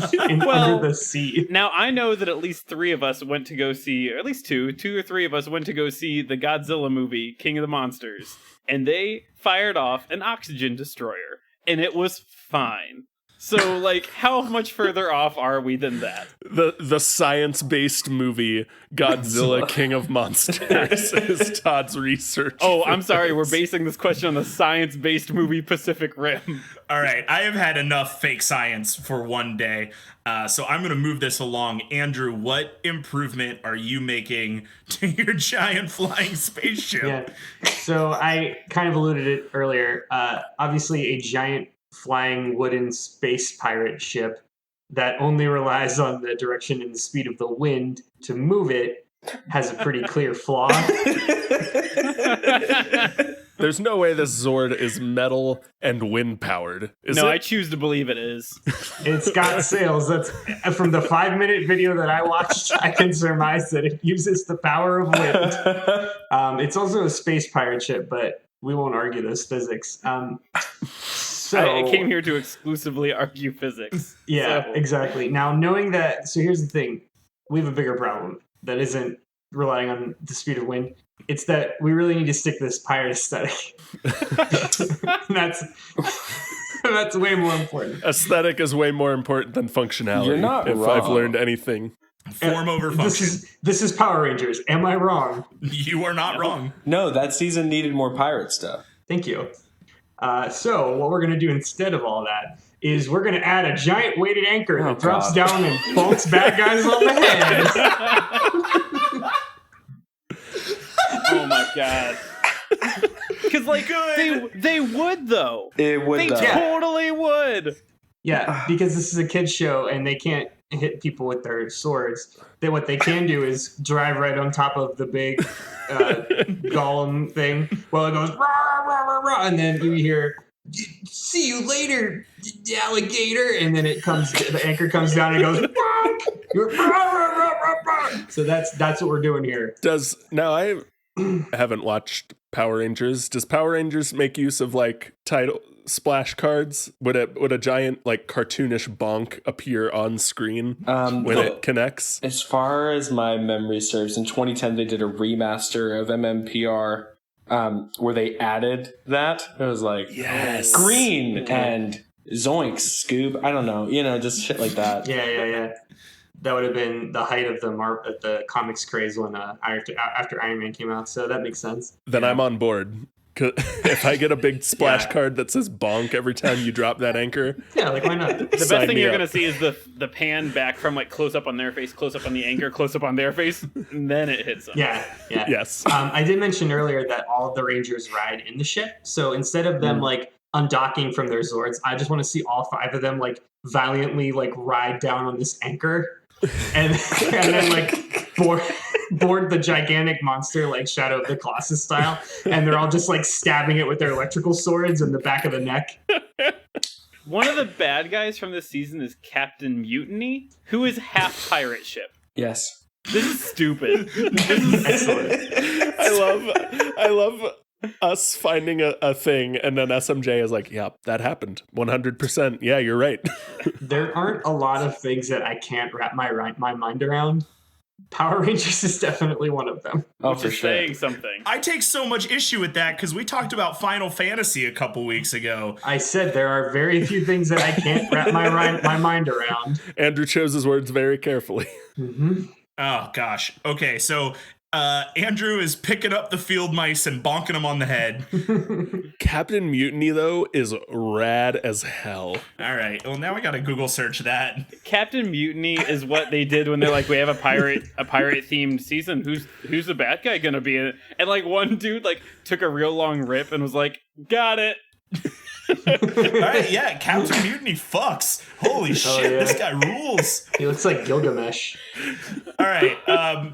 Well, under the sea. Now, I know that at least 3 of us went to go see, or at least 2 or 3 of us went to go see the Godzilla movie, King of the Monsters, and they fired off an oxygen destroyer, and it was fine. So, like, how much further off are we than that? The science-based movie Godzilla King of Monsters is Todd's research. Oh, I'm sorry, we're basing this question on the science-based movie Pacific Rim. All right, I have had enough fake science for one day, so I'm going to move this along. Andrew, what improvement are you making to your giant flying spaceship? Yeah. So I kind of alluded to it earlier. Obviously, a giant flying wooden space pirate ship that only relies on the direction and the speed of the wind to move it has a pretty clear flaw. There's no way this Zord is metal and wind powered. No, I choose to believe it is. It's got sails. That's from the 5-minute video that I watched. I can surmise that it uses the power of wind. It's also a space pirate ship, but we won't argue those physics. So I came here to exclusively argue physics. Yeah, so. Exactly. Now, knowing that, so here's the thing. We have a bigger problem that isn't relying on the speed of wind. It's that we really need to stick to this pirate aesthetic. That's way more important. Aesthetic is way more important than functionality. You're not if wrong. I've learned anything. Form over function. This is Power Rangers. Am I wrong? You are not wrong. No, that season needed more pirate stuff. Thank you. So what we're going to do instead of all that is we're going to add a giant weighted anchor that drops down and bonks bad guys on the head. Oh my god. Because they would though. It would. They totally would. Yeah, because this is a kids show and they can't hit people with their swords. Then what they can do is drive right on top of the big golem thing. Well, it goes rah, rah, rah, rah, and then you hear "See you later, alligator," and then the anchor comes down and goes. So that's what we're doing here. I haven't watched Power Rangers. Does Power Rangers make use of like title splash cards? Would a giant like cartoonish bonk appear on screen when it connects? As far as my memory serves, in 2010 they did a remaster of MMPR where they added that. It was like green and zoinks, Scoob. I don't know, just shit like that. Yeah. That would have been the height of the comics craze when after Iron Man came out. So that makes sense. Then I'm on board. If I get a big splash card that says bonk every time you drop that anchor. Yeah, like why not? The best thing you're going to see is the pan back from like close up on their face, close up on the anchor, close up on their face, and then it hits them. Yeah. Yes. I did mention earlier that all of the Rangers ride in the ship. So instead of them like undocking from their Zords, I just want to see all 5 of them like valiantly like ride down on this anchor and then like board the gigantic monster like Shadow of the Colossus style, and they're all just like stabbing it with their electrical swords in the back of the neck. One of the bad guys from this season is Captain Mutiny, who is half pirate ship. Yes. This is stupid. This is Excellent. I love us finding a thing, and then SMJ is like, "Yep, that happened, 100%. Yeah, you're right." There aren't a lot of things that I can't wrap my mind around. Power Rangers is definitely one of them. Oh, which for is sure. saying something. I take so much issue with that because we talked about Final Fantasy a couple weeks ago. I said there are very few things that I can't wrap my mind around. Andrew chose his words very carefully. Mm-hmm. Oh, gosh. Okay, so Andrew is picking up the field mice and bonking them on the head. Captain Mutiny, though, is rad as hell. All right. Well, now I got to Google search that. Captain Mutiny is what they did when they're like, we have a pirate themed season. Who's the bad guy gonna be in it? And like one dude like took a real long rip and was like, got it. All right, yeah, Captain Mutiny fucks. Holy shit, yeah. This guy rules. He looks like Gilgamesh. All right,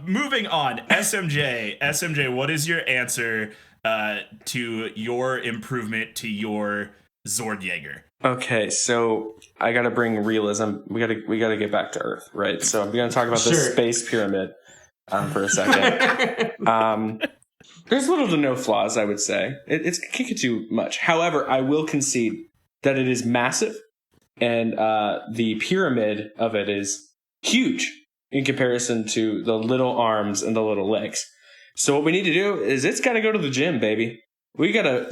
moving on. SMJ, what is your answer to your improvement to your Zord Jaeger? Okay, so I gotta bring realism. We gotta get back to Earth, right? So I'm gonna talk about this space pyramid for a second. There's little to no flaws, I would say. It can't get too much. However, I will concede that it is massive, and the pyramid of it is huge in comparison to the little arms and the little legs. So what we need to do is it's got to go to the gym, baby. We gotta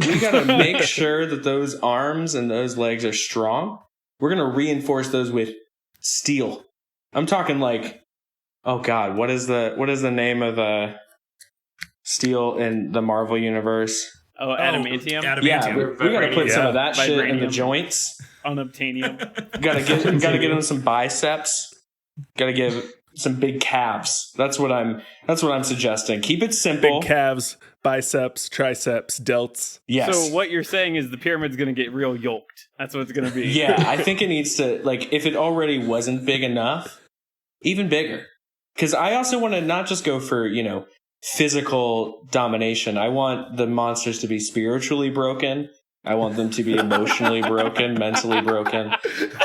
make sure that those arms and those legs are strong. We're gonna reinforce those with steel. I'm talking like, oh god, what is the name of the steel in the Marvel universe? Oh, adamantium. Yeah, we gotta put some of that shit in the Vibranium. joints. Unobtainium. Gotta give them some biceps. Gotta give some big calves. That's what I'm suggesting. Keep it simple. Big calves, biceps, triceps, delts. Yes. So what you're saying is the pyramid's going to get real yoked. That's what it's going to be. Yeah, I think it needs to, like, if it already wasn't big enough, even bigger. Because I also want to not just go for, physical domination. I want the monsters to be spiritually broken. I want them to be emotionally broken, mentally broken. You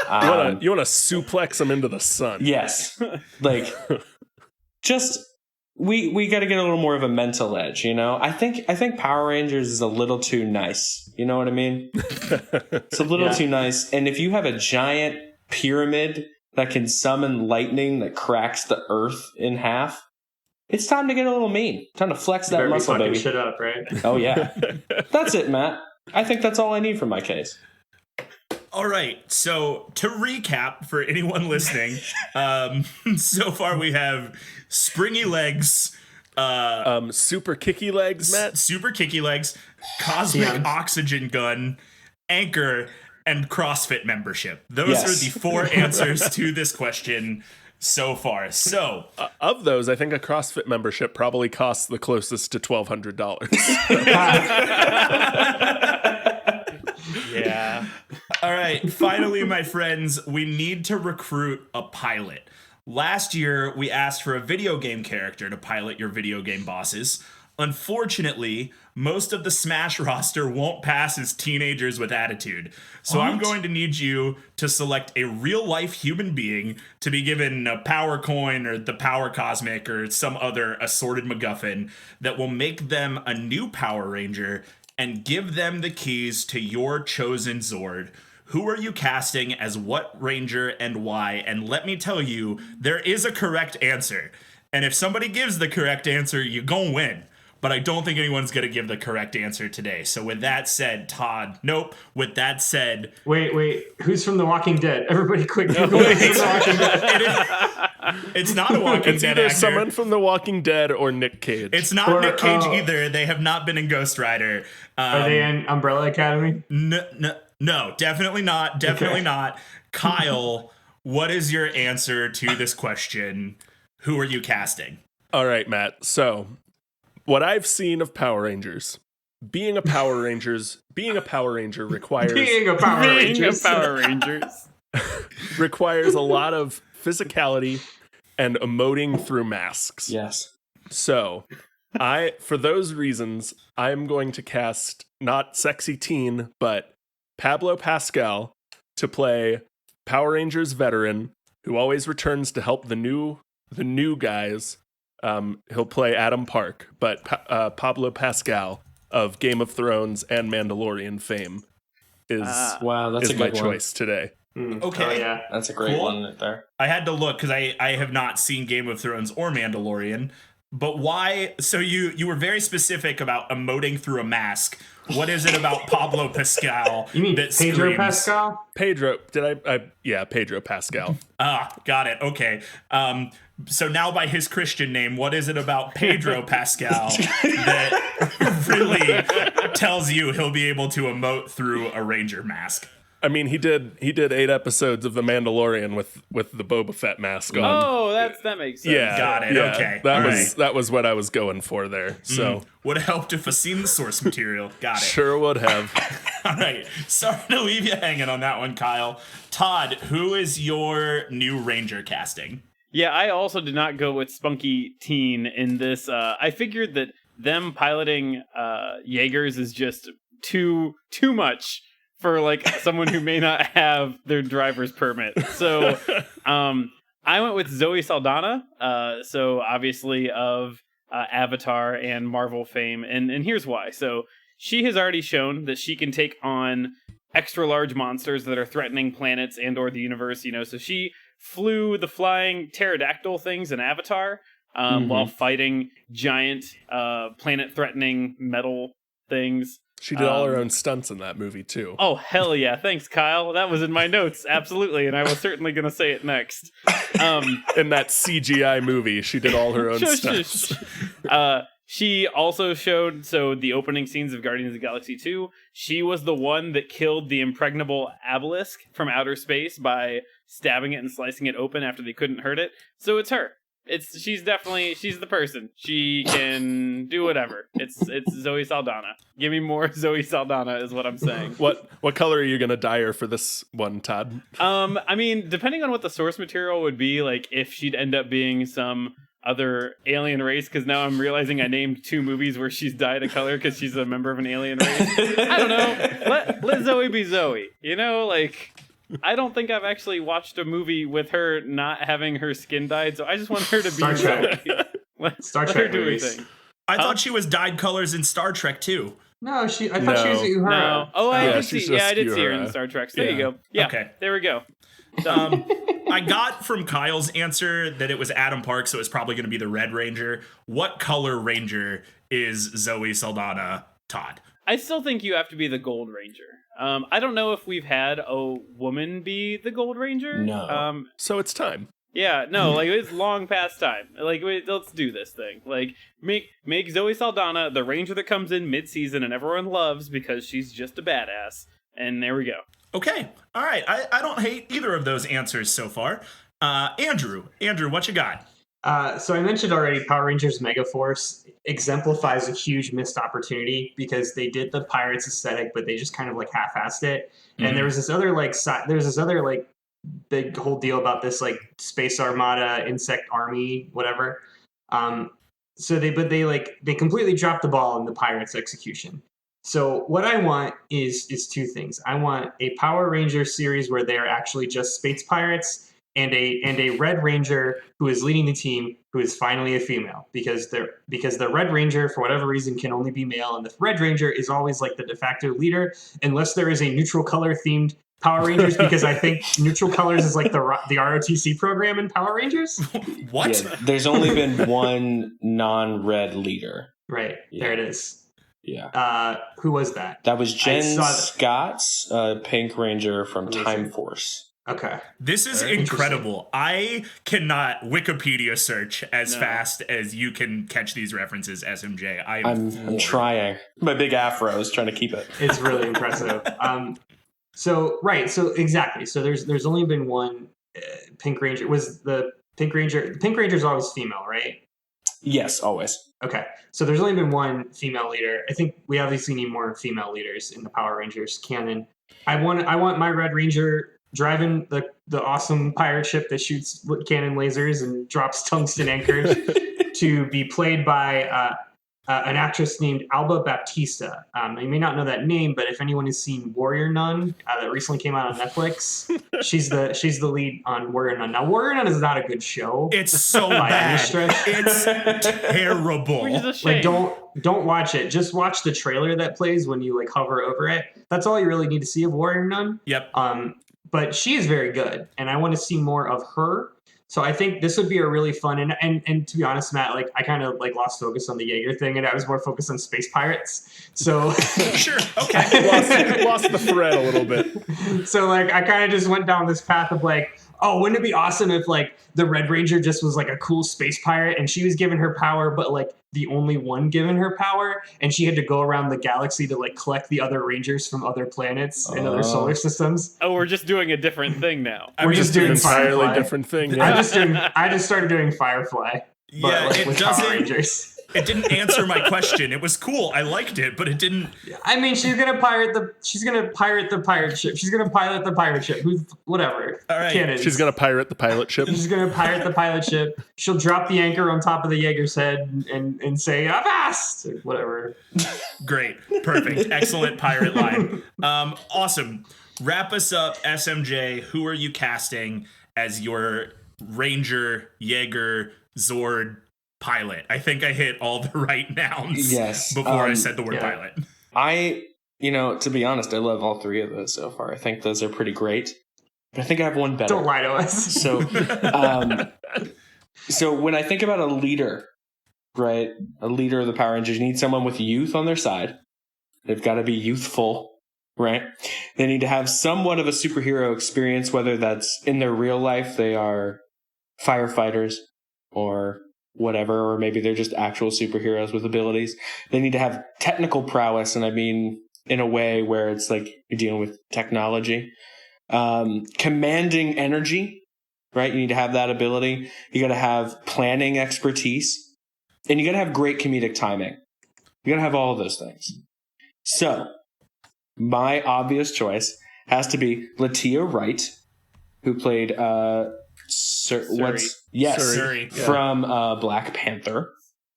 want to suplex them into the sun. Yes. Like, just, we got to get a little more of a mental edge, I think Power Rangers is a little too nice. You know what I mean? It's a little too nice. And if you have a giant pyramid that can summon lightning that cracks the earth in half, it's time to get a little mean. Time to flex that muscle, fucking baby. shit up, right? Oh, yeah. That's it, Matt. I think that's all I need for my case. All right, so to recap for anyone listening, so far we have springy legs, super kicky legs, Matt. super kicky legs, cosmic oxygen gun, anchor, and CrossFit membership. Those are the 4 answers to this question so far. So of those, I think a CrossFit membership probably costs the closest to $1,200. Yeah. all right, finally, my friends, we need to recruit a pilot. Last year, we asked for a video game character to pilot your video game bosses. Unfortunately, most of the Smash roster won't pass as teenagers with attitude. So I'm going to need you to select a real-life human being to be given a power coin or the power cosmic or some other assorted MacGuffin that will make them a new Power Ranger and give them the keys to your chosen Zord. Who are you casting as what Ranger and why? And let me tell you, there is a correct answer. And if somebody gives the correct answer, you gon' win. But I don't think anyone's going to give the correct answer today. So with that said, Todd, nope. With that said... Wait. Who's from The Walking Dead? Everybody quick. Google who's from The Walking Dead. It's not a Walking It's Dead either actor. someone from The Walking Dead or Nick Cage. It's not Nick Cage either. They have not been in Ghost Rider. Are they in Umbrella Academy? No, definitely not. Definitely not. Kyle, what is your answer to this question? Who are you casting? All right, Matt. So, what I've seen of Power Rangers, being a Power Ranger requires Being a Power Rangers. requires a lot of physicality and emoting through masks. Yes. So, for those reasons, I'm going to cast not sexy teen, but Pablo Pascal to play Power Rangers veteran who always returns to help the new guys. He'll play Adam Park, but Pablo Pascal of Game of Thrones and Mandalorian fame is Wow, that's is a my good one. choice today. Okay. Oh, yeah. That's a great Cool. one right there. I had to look because I have not seen Game of Thrones or Mandalorian. But why? So you were very specific about emoting through a mask. What is it about Pablo Pascal? You mean that Pedro screams? Pascal? Pedro, Pedro Pascal. Got it. Okay. So now by his Christian name, what is it about Pedro Pascal that really tells you he'll be able to emote through a Ranger mask? I mean, he did 8 episodes of The Mandalorian with the Boba Fett mask on. Oh, that makes sense. Yeah, Got it. yeah, Okay. That was what I was going for there. So Would have helped to have seen the source material. Got it. sure would have. All right. Sorry to leave you hanging on that one, Kyle. Todd, who is your new Ranger casting? Yeah, I also did not go with spunky teen in this. I figured that them piloting Jaegers is just too much for like someone who may not have their driver's permit. So I went with Zoe Saldana. So obviously of Avatar and Marvel fame. And here's why. So she has already shown that she can take on extra large monsters that are threatening planets and or the universe, so she flew the flying pterodactyl things in Avatar while fighting giant planet threatening metal things. She did all her own stunts in that movie too. Oh, hell yeah. Thanks, Kyle. That was in my notes. Absolutely. And I was certainly going to say it next. In that CGI movie, she did all her own stunts. She also showed, the opening scenes of Guardians of the Galaxy 2, she was the one that killed the impregnable obelisk from outer space by stabbing it and slicing it open after they couldn't hurt it. So it's her. She's the person. She can do whatever. It's Zoe Saldana. Give me more Zoe Saldana is what I'm saying. What color are you gonna dye her for this one, Todd? I mean, depending on what the source material would be, like if she'd end up being some other alien race, because now I'm realizing I named 2 movies where she's dyed a color because she's a member of an alien race. I don't know. Let Zoe be Zoe. I don't think I've actually watched a movie with her not having her skin dyed, so I just want her to be Star Trek. Zoe. Star Let Trek her do her movies. thing. I thought she was dyed colors in Star Trek too. No, I thought she was Uhura. No. Oh, I did see. she's Yeah, just I did see her in Uhura. Star Trek. So there you go. Yeah. Okay. There we go. I got from Kyle's answer that it was Adam Park, so it's probably going to be the Red Ranger. What color Ranger is Zoe Saldana, Todd? I still think you have to be the Gold Ranger. I don't know if we've had a woman be the Gold Ranger. No. So it's time. Yeah, no, like it's long past time. Like, let's do this thing. Like, make Zoe Saldana the Ranger that comes in mid-season and everyone loves because she's just a badass. And there we go. Okay. All right. I don't hate either of those answers so far. Andrew, what you got? So I mentioned already Power Rangers Megaforce exemplifies a huge missed opportunity because they did the Pirates aesthetic, but they just kind of like half-assed it. And there was this other big whole deal about this like space armada, insect army, whatever. So they completely dropped the ball in the Pirates execution. So what I want is two things. I want a Power Ranger series where they are actually just space pirates, and a Red Ranger who is leading the team who is finally a female, because the Red Ranger for whatever reason can only be male, and the Red Ranger is always like the de facto leader unless there is a neutral color themed Power Rangers, because I think neutral colors is like the ROTC program in Power Rangers. What? Yeah, there's only been one non-red leader. Right. Yeah. There it is. Yeah. Who was that? That was Jen Scott's Pink Ranger from Time Force. Okay. This is incredible. I cannot Wikipedia search as fast as you can catch these references, SMJ. I'm trying. My big afro is trying to keep it. It's really impressive. So exactly. So there's only been one Pink Ranger. Was the Pink Ranger? The Pink Ranger's always female, right? Yes, always. Okay. So there's only been one female leader. I think we obviously need more female leaders in the Power Rangers canon. I want my Red Ranger driving the awesome pirate ship that shoots cannon lasers and drops tungsten anchors to be played by an actress named Alba Baptista. You may not know that name, but if anyone has seen Warrior Nun, that recently came out on Netflix, she's the lead on Warrior Nun. Now, Warrior Nun is not a good show. It's so bad. It's terrible. Which is a shame. Like, don't watch it. Just watch the trailer that plays when you like hover over it. That's all you really need to see of Warrior Nun. Yep. But she is very good, and I want to see more of her. So I think this would be a really fun, and to be honest, Matt, like I kind of like lost focus on the Jaeger thing, and I was more focused on space pirates. So sure, okay, lost the thread a little bit. So like I kind of just went down this path of like, oh, wouldn't it be awesome if like the Red Ranger just was like a cool space pirate, and she was given her power, but like the only one given her power, and she had to go around the galaxy to like collect the other Rangers from other planets and other solar systems. Oh, we're just doing a different thing now. We're just doing an entirely Firefly. different thing. Yeah. I just started doing Firefly. But Yeah, like it with Power doesn't. Rangers. It didn't answer my question. It was cool. I liked it, but it didn't. I mean, she's gonna pirate the pirate ship. She's gonna pilot the pirate ship. Whatever. All right. Cannons. She's gonna pirate the pilot ship. She's gonna pirate the pilot ship. She'll drop the anchor on top of the Jaeger's head and say "Avast!" or whatever. Great. Perfect. Excellent pirate line. Awesome. Wrap us up, SMJ. Who are you casting as your Ranger, Jaeger, Zord pilot? I think I hit all the right nouns before I said the word pilot. To be honest, I love all three of those so far. I think those are pretty great. But I think I have one better. Don't lie to us. So when I think about a leader, right? A leader of the Power Rangers, you need someone with youth on their side. They've got to be youthful, right? They need to have somewhat of a superhero experience, whether that's in their real life, they are firefighters or whatever, or maybe they're just actual superheroes with abilities. They need to have technical prowess, and I mean in a way where it's like you're dealing with technology. Commanding energy, right? You need to have that ability. You got to have planning expertise, and you got to have great comedic timing. You got to have all of those things. So my obvious choice has to be Latia Wright, who played Suri. from Black Panther,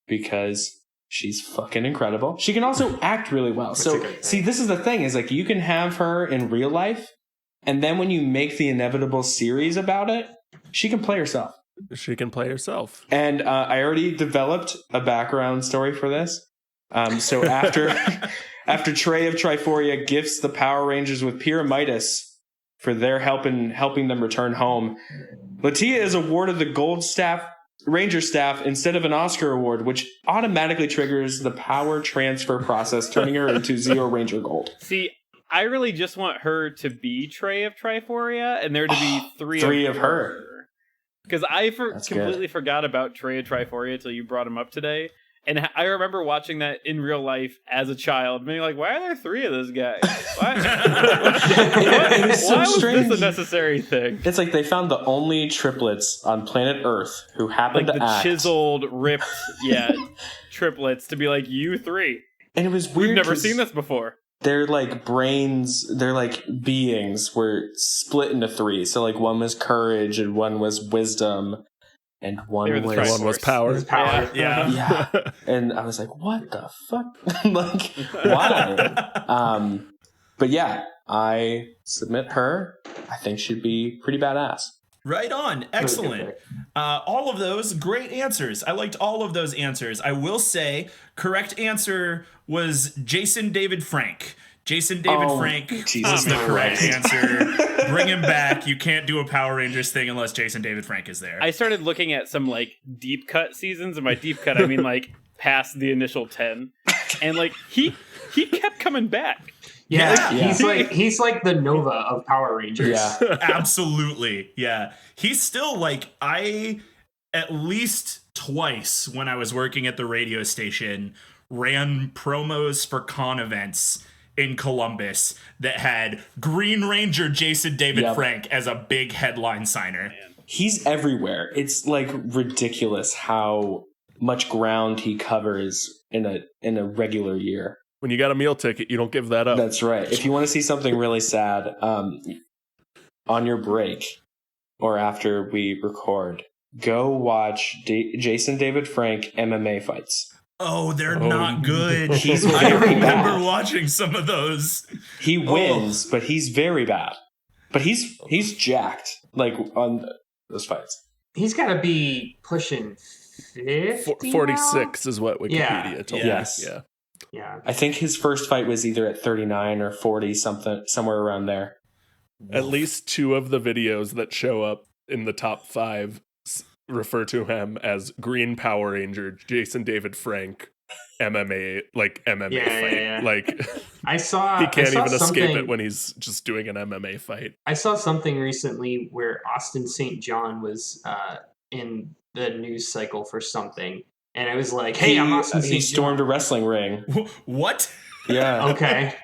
because she's fucking incredible. She can also act really well. So see, this is the thing, is like you can have her in real life, and then when you make the inevitable series about it, she can play herself. She can play herself. And I already developed a background story for this. So after Trey of Triforia gifts the Power Rangers with Pyramidas for their helping them return home, Latia is awarded the Gold Staff Ranger staff instead of an Oscar award, which automatically triggers the power transfer process, turning her into Zeo Ranger Gold. See, I really just want her to be Trey of Triforia, and there to be three of her. Because I That's completely good. forgot about Trey of Triforia until you brought him up today. And I remember watching that in real life as a child, being like, why are there 3 of this guy? Why, It was so why was strange. this a necessary thing? It's like they found the only triplets on planet Earth who happened Like to the act. chiseled, ripped, triplets to be like, you 3. And it was weird. We've never 'cause seen this before. Their like brains, their like beings were split into 3. So like one was courage and one was wisdom and one They were the was Triforce. One was power. His power. Yeah. yeah. And I was like, what the fuck? Like, why? But yeah, I submit her. I think she'd be pretty badass. Right on. Excellent. All of those great answers. I liked all of those answers. I will say, correct answer was Jason David Frank. Jason David Frank Jesus was the correct Christ. answer. Bring him back. You can't do a Power Rangers thing unless Jason David Frank is there. I started looking at some like deep cut seasons, and by deep cut I mean like past the initial 10, and like he kept coming back. Yeah, Yeah. he's like the Nova of Power Rangers. Yeah. Absolutely. Yeah. He's still like, at least twice when I was working at the radio station, ran promos for con events in Columbus that had Green Ranger Jason David Yep. Frank as a big headline signer. He's everywhere. It's like ridiculous how much ground he covers in a regular year. When you got a meal ticket, you don't give that up. That's right. If you want to see something really sad, on your break or after we record, go watch Jason David Frank MMA fights. Oh, they're not good. He's I very remember bad. watching some of those. He wins, but he's very bad. But he's jacked, like, on those fights. He's got to be pushing 50 46 is what Wikipedia Yeah. told Yes. me. Yeah. now? Yeah. I think his first fight was either at 39 or 40 something, somewhere around there. At least 2 of the videos that show up in the top 5 refer to him as Green Power Ranger, Jason David Frank, MMA Yeah, fight. yeah. Like I saw he can't I saw even escape something- it when he's just doing an MMA fight. I saw something recently where Austin St. John was in the news cycle for something, and I was like, "Hey, I'm Austin He St. stormed a wrestling ring. What? Yeah. Okay,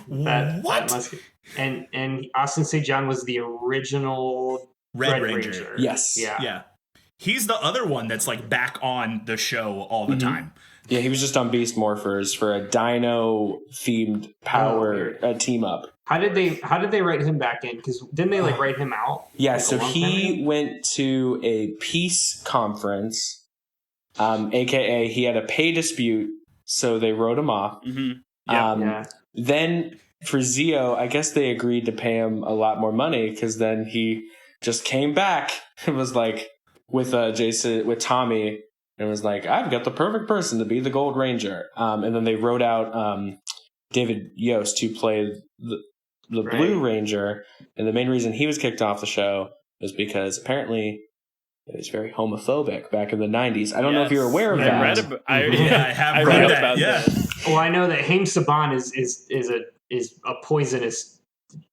that What? must. And Austin St. John was the original Red Red Ranger. Ranger. Yes. Yeah. Yeah. He's the other one that's like back on the show all the time. Yeah, he was just on Beast Morphers for a dino themed power team up. How did they write him back in? Because didn't they like write him out? Yeah, like, a so long time he ago? went to a peace conference, aka he had a pay dispute, so they wrote him off. Mm-hmm. Yeah. Then for Zeo, I guess they agreed to pay him a lot more money because then he just came back and was like with Tommy and was like, I've got the perfect person to be the Gold Ranger. And then they wrote out David Yost to play the Blue Ranger, and the main reason he was kicked off the show was because apparently it was very homophobic back in the 90s. I don't know if you're aware of I that. read I have read that. about Yeah. this. Well, I know that Haim Saban is a poisonous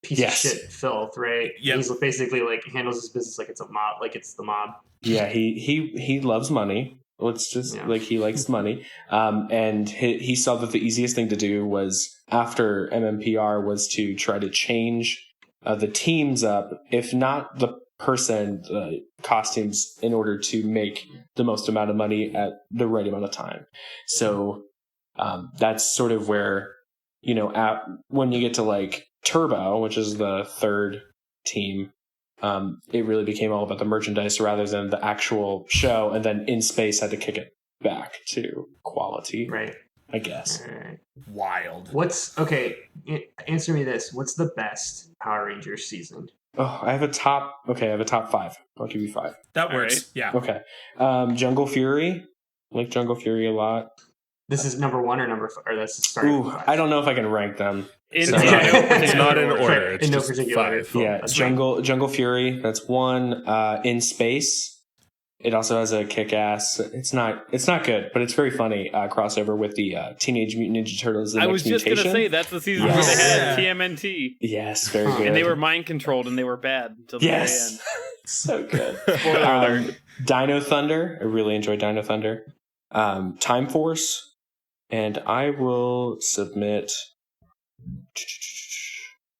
piece Yes. of shit filth, right? Yep. He's basically like handles his business like it's a mob, like it's the mob. Yeah, he loves money. Let's just like he likes money. And he saw that the easiest thing to do was after MMPR was to try to change the teams up, if not the person, the costumes, in order to make the most amount of money at the right amount of time. So that's sort of where, when you get to like Turbo, which is the third team, it really became all about the merchandise rather than the actual show. And then In Space had to kick it back to quality, Right. I guess. All right. Wild. Answer me this. What's the best Power Rangers season? Oh, I have a top 5. I'll give you 5. That works. right. Yeah. Okay. Jungle Fury. I like Jungle Fury a lot. This is number 1 or number 5? Or that's the starting Ooh, 5? I don't know if I can rank them. In So- no It's not in order. order. It's In no just particular order. 5. Yeah, That's Jungle Fury. That's 1. In Space It also has a kick-ass. It's not good, but it's very funny crossover with the Teenage Mutant Ninja Turtles. I was just gonna say that's the season where they had TMNT. Yes, very good. And they were mind controlled and they were bad until the very end. So good. Spoiler alert. Dino Thunder. I really enjoyed Dino Thunder. Time Force, and I will submit.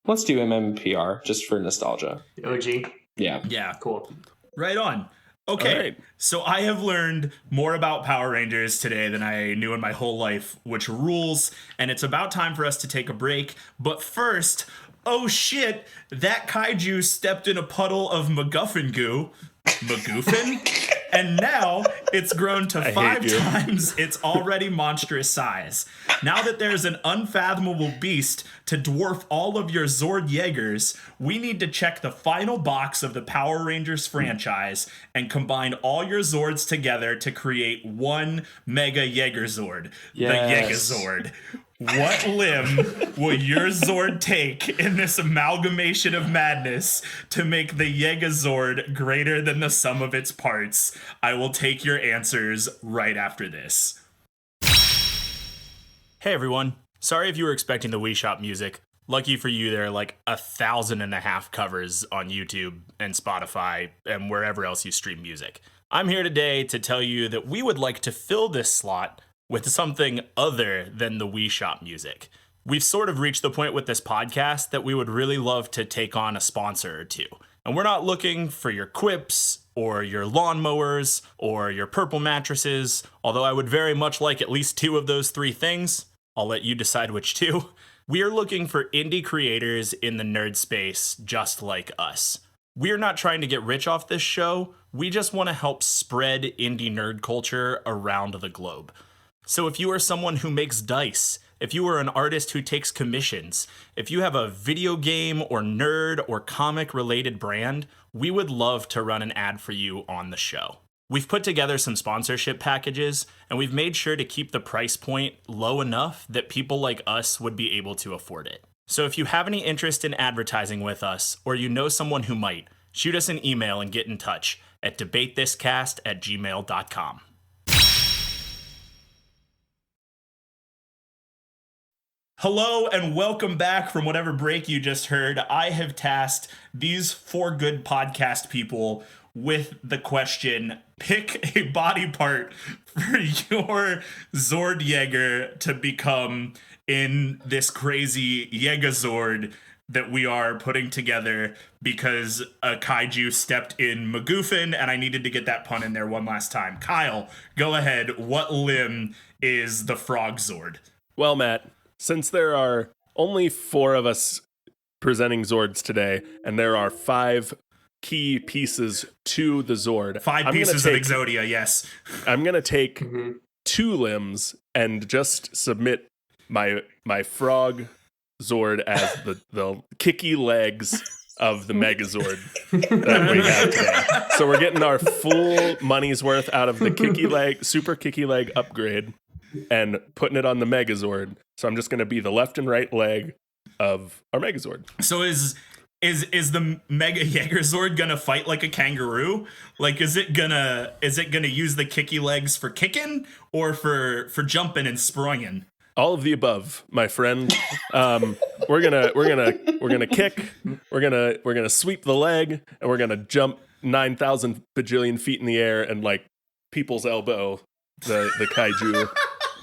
Let's do MMPR just for nostalgia. OG. Yeah. Yeah. Cool. Right on. Okay, All right. So I have learned more about Power Rangers today than I knew in my whole life, which rules, and it's about time for us to take a break. But first, oh shit, that kaiju stepped in a puddle of MacGuffin goo. MacGuffin? And now it's grown to 5 times its already monstrous size. Now that there's an unfathomable beast to dwarf all of your Zord Jaegers, we need to check the final box of the Power Rangers franchise and combine all your Zords together to create one Mega Jaegerzord, the Yegazord. What limb will your Zord take in this amalgamation of madness to make the Yegazord greater than the sum of its parts? I will take your answers right after this. Hey everyone. Sorry if you were expecting the Wii Shop music. Lucky for you, there are like 1,500 covers on YouTube and Spotify and wherever else you stream music. I'm here today to tell you that we would like to fill this slot with something other than the Wii Shop music. We've sort of reached the point with this podcast that we would really love to take on a sponsor or two. And we're not looking for your quips or your lawnmowers or your purple mattresses, although I would very much like at least 2 of those 3 things. I'll let you decide which 2. We are looking for indie creators in the nerd space just like us. We are not trying to get rich off this show. We just want to help spread indie nerd culture around the globe. So if you are someone who makes dice, if you are an artist who takes commissions, if you have a video game or nerd or comic related brand, we would love to run an ad for you on the show. We've put together some sponsorship packages, and we've made sure to keep the price point low enough that people like us would be able to afford it. So if you have any interest in advertising with us, or you know someone who might, shoot us an email and get in touch at debatethiscast@gmail.com. Hello and welcome back from whatever break you just heard. I have tasked these 4 good podcast people with the question, pick a body part for your Zord Jaeger to become in this crazy Yegazord that we are putting together because a kaiju stepped in MacGuffin, and I needed to get that pun in there one last time. Kyle, go ahead. What limb is the Frog Zord? Well, Matt, since there are only 4 of us presenting Zords today, and there are 5 key pieces to the Zord. 5 pieces of Exodia, yes. I'm going to take 2 limbs and just submit my frog Zord as the kicky legs of the Megazord that we have today. So we're getting our full money's worth out of the super kicky leg upgrade and putting it on the Megazord. So I'm just going to be the left and right leg of our Megazord. So is the Mega Jaegerzord gonna fight like a kangaroo? Like, is it gonna use the kicky legs for kicking or for jumping and springing? All of the above, my friend. We're gonna kick. We're gonna sweep the leg, and we're gonna jump 9,000 bajillion feet in the air and like people's elbow the kaiju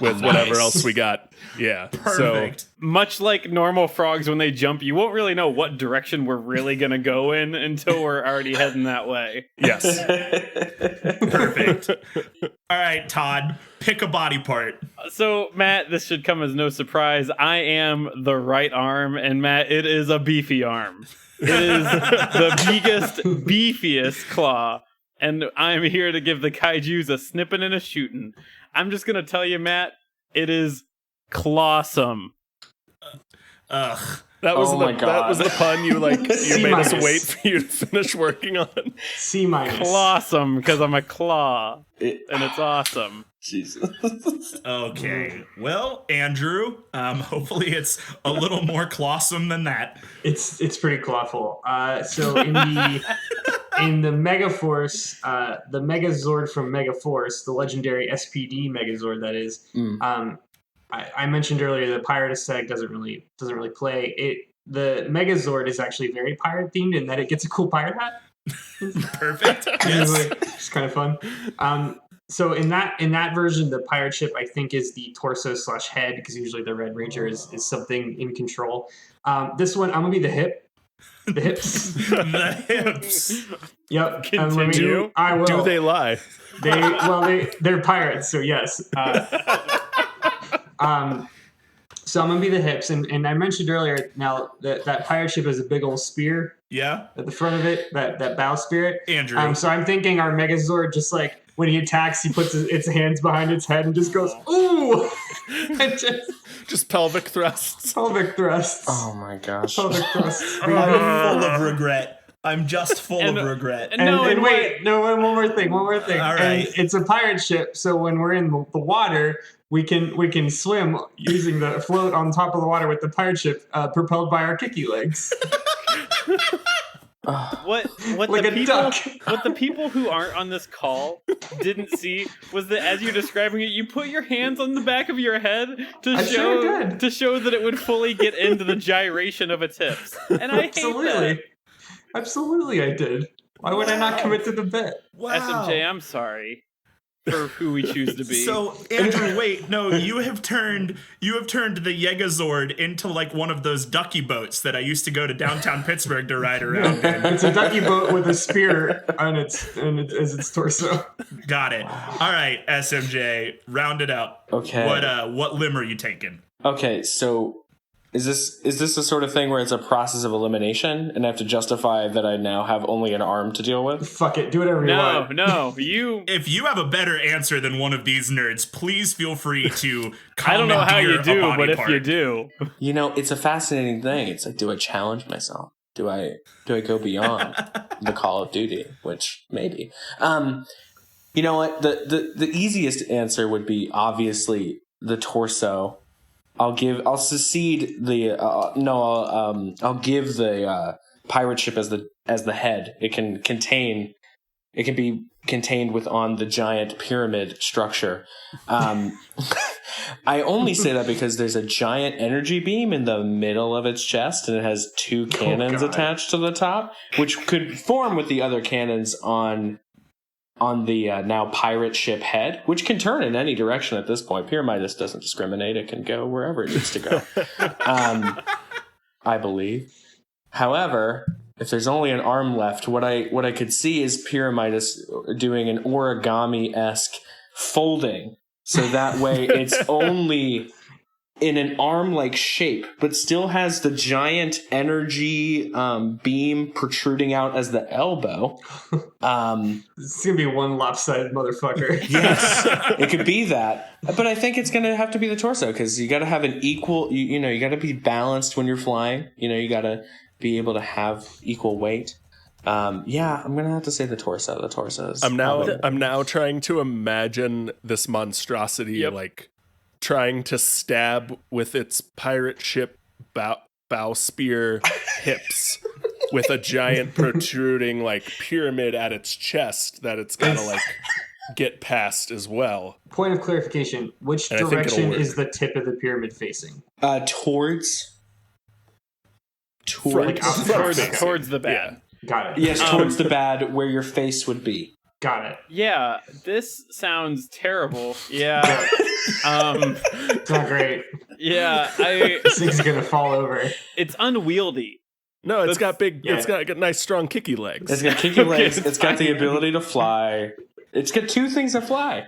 with whatever else we got. Yeah. Perfect. So much like normal frogs, when they jump, you won't really know what direction we're really going to go in until we're already heading that way. Yes. Perfect. All right, Todd, pick a body part. So, Matt, this should come as no surprise. I am the right arm, and Matt, it is a beefy arm. It is the biggest, beefiest claw, and I'm here to give the kaijus a snipping and a shooting. I'm just going to tell you, Matt, it is clawsome. Ugh. That was the pun you made us wait for you to finish working on. C-. Clawsome, because I'm a claw, and it's awesome. Jesus. Okay. Well, Andrew, hopefully it's a little more clawsome than that. It's pretty clawful. So in the in the Megaforce, the Megazord from Megaforce, the legendary SPD Megazord that is. I mentioned earlier the pirate aesthetic doesn't really play it. The Megazord is actually very pirate themed in that it gets a cool pirate hat. Perfect. Yes. It's kind of fun. So in that version, the pirate ship I think is the torso / head, because usually the Red Ranger is something in control. This one I'm gonna be the hip. The hips. The hips. Yep. Continue. I will. Do they lie? They're pirates, so yes. So I'm gonna be the hips, and I mentioned earlier now that pirate ship has a big old spear. Yeah. At the front of it, that bow spirit. Andrew. So I'm thinking our Megazord, just like when he attacks, he puts its hands behind its head and just goes, ooh! And just pelvic thrusts. Pelvic thrusts. Oh my gosh. Pelvic thrusts. I'm full of regret. I'm just full of regret. And wait, one more thing. All right. And it's a pirate ship, so when we're in the water, we can swim using the float on top of the water with the pirate ship propelled by our kicky legs. What Like the a people duck. what the people who aren't on this call didn't see was that as you're describing it, you put your hands on the back of your head I sure did. to show that it would fully get into the gyration of its hips. And I hate that. Absolutely, I did. Why would I not commit to the bit? Wow. SMJ, I'm sorry for who we choose to be. So Andrew, wait, no, you have turned the Yegazord into like one of those ducky boats that I used to go to downtown Pittsburgh to ride around in. It's a ducky boat with a spear on its torso. Got it. All right, SMJ, round it up. Okay. What limb are you taking? Okay, so is this the sort of thing where it's a process of elimination and I have to justify that I now have only an arm to deal with? Fuck it, do whatever you want. No, you. If you have a better answer than one of these nerds, please feel free to I don't know how you do, but if part. you do, You know, it's a fascinating thing. It's like, do I challenge myself? Do I go beyond the Call of Duty? Which maybe. You know what? The easiest answer would be obviously the torso. I'll secede the I'll give the pirate ship as the head. It can be contained within the giant pyramid structure. I only say that because there's a giant energy beam in the middle of its chest, and it has two cannons attached to the top, which could form with the other cannons on the now pirate ship head, which can turn in any direction at this point. Pyramidus doesn't discriminate. It can go wherever it needs to go. I believe. However, if there's only an arm left, what I could see is Pyramidus doing an origami-esque folding. So that way it's only in an arm-like shape, but still has the giant energy beam protruding out as the elbow. It's gonna be one lopsided motherfucker. Yes, it could be that. But I think it's going to have to be the torso, because you got to have an equal, you got to be balanced when you're flying. You got to be able to have equal weight. I'm going to have to say the torso. The torsos. I'm now trying to imagine this monstrosity like trying to stab with its pirate ship bow spear hips with a giant protruding like pyramid at its chest that it's got to like get past as well. Point of clarification, which direction is the tip of the pyramid facing? Towards the bad. Got it. Yes, towards the bad, where your face would be. Got it. Yeah, this sounds terrible. Yeah. It's not great. Yeah, This thing's gonna fall over. it's unwieldy. No, it's got nice strong kicky legs. It's got kicky legs. It's got the ability to fly. It's got two things that fly.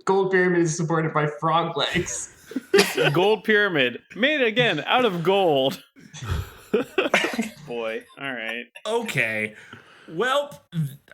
Gold pyramid is supported by frog legs. Gold pyramid made again out of gold. Boy, all right. Okay. Well,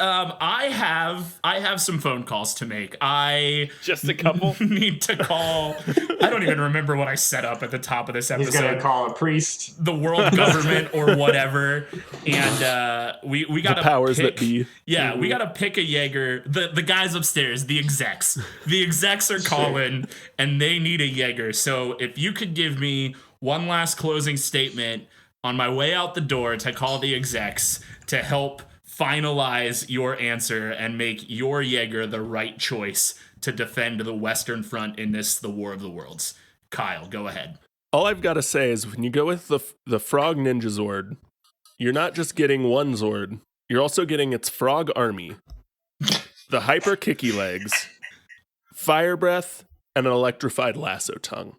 I have some phone calls to make. I Just a couple? need to call. I don't even remember what I set up at the top of this episode. He's gonna call a priest, the world government or whatever, and we got the powers that be. Yeah, we got to pick a Jaeger. The guys upstairs, the execs. The execs are calling, and they need a Jaeger. So if you could give me one last closing statement on my way out the door to call the execs to help finalize your answer and make your Jaeger the right choice to defend the Western Front in the War of the Worlds. Kyle, go ahead. All I've got to say is when you go with the Frog Ninja Zord, you're not just getting one Zord, you're also getting its Frog Army, the Hyper Kicky Legs, Fire Breath, and an electrified lasso tongue.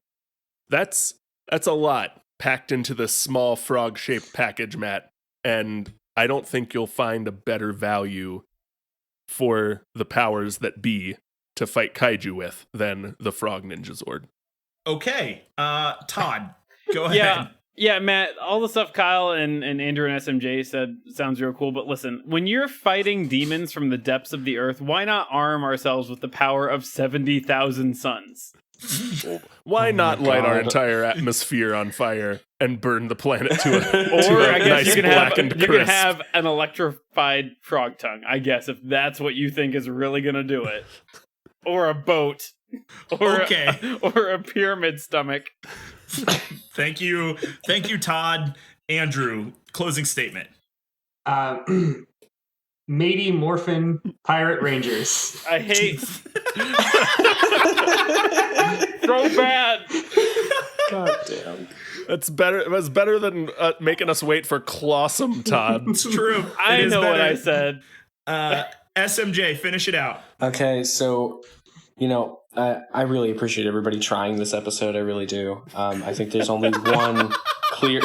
That's a lot packed into this small frog-shaped package, Matt, and I don't think you'll find a better value for the powers that be to fight kaiju with than the Frog Ninja Zord. Okay, Todd, go ahead. Yeah, Matt, all the stuff Kyle and Andrew and SMJ said sounds real cool, but listen, when you're fighting demons from the depths of the earth, why not arm ourselves with the power of 70,000 suns? Why not light our entire atmosphere on fire and burn the planet to Or a I guess nice you blackened can crisp? have an electrified frog tongue, I guess, if that's what you think is really going to do it. Or a boat. Or or a pyramid stomach. Thank you, Todd. Andrew, closing statement. Matey Morphin Pirate Rangers. I hate. So bad. God damn. It's better. It was better than making us wait for Clawsome, Todd. It's true. I know what I said. SMJ, finish it out. Okay, so, I really appreciate everybody trying this episode. I really do. I think there's only one clear...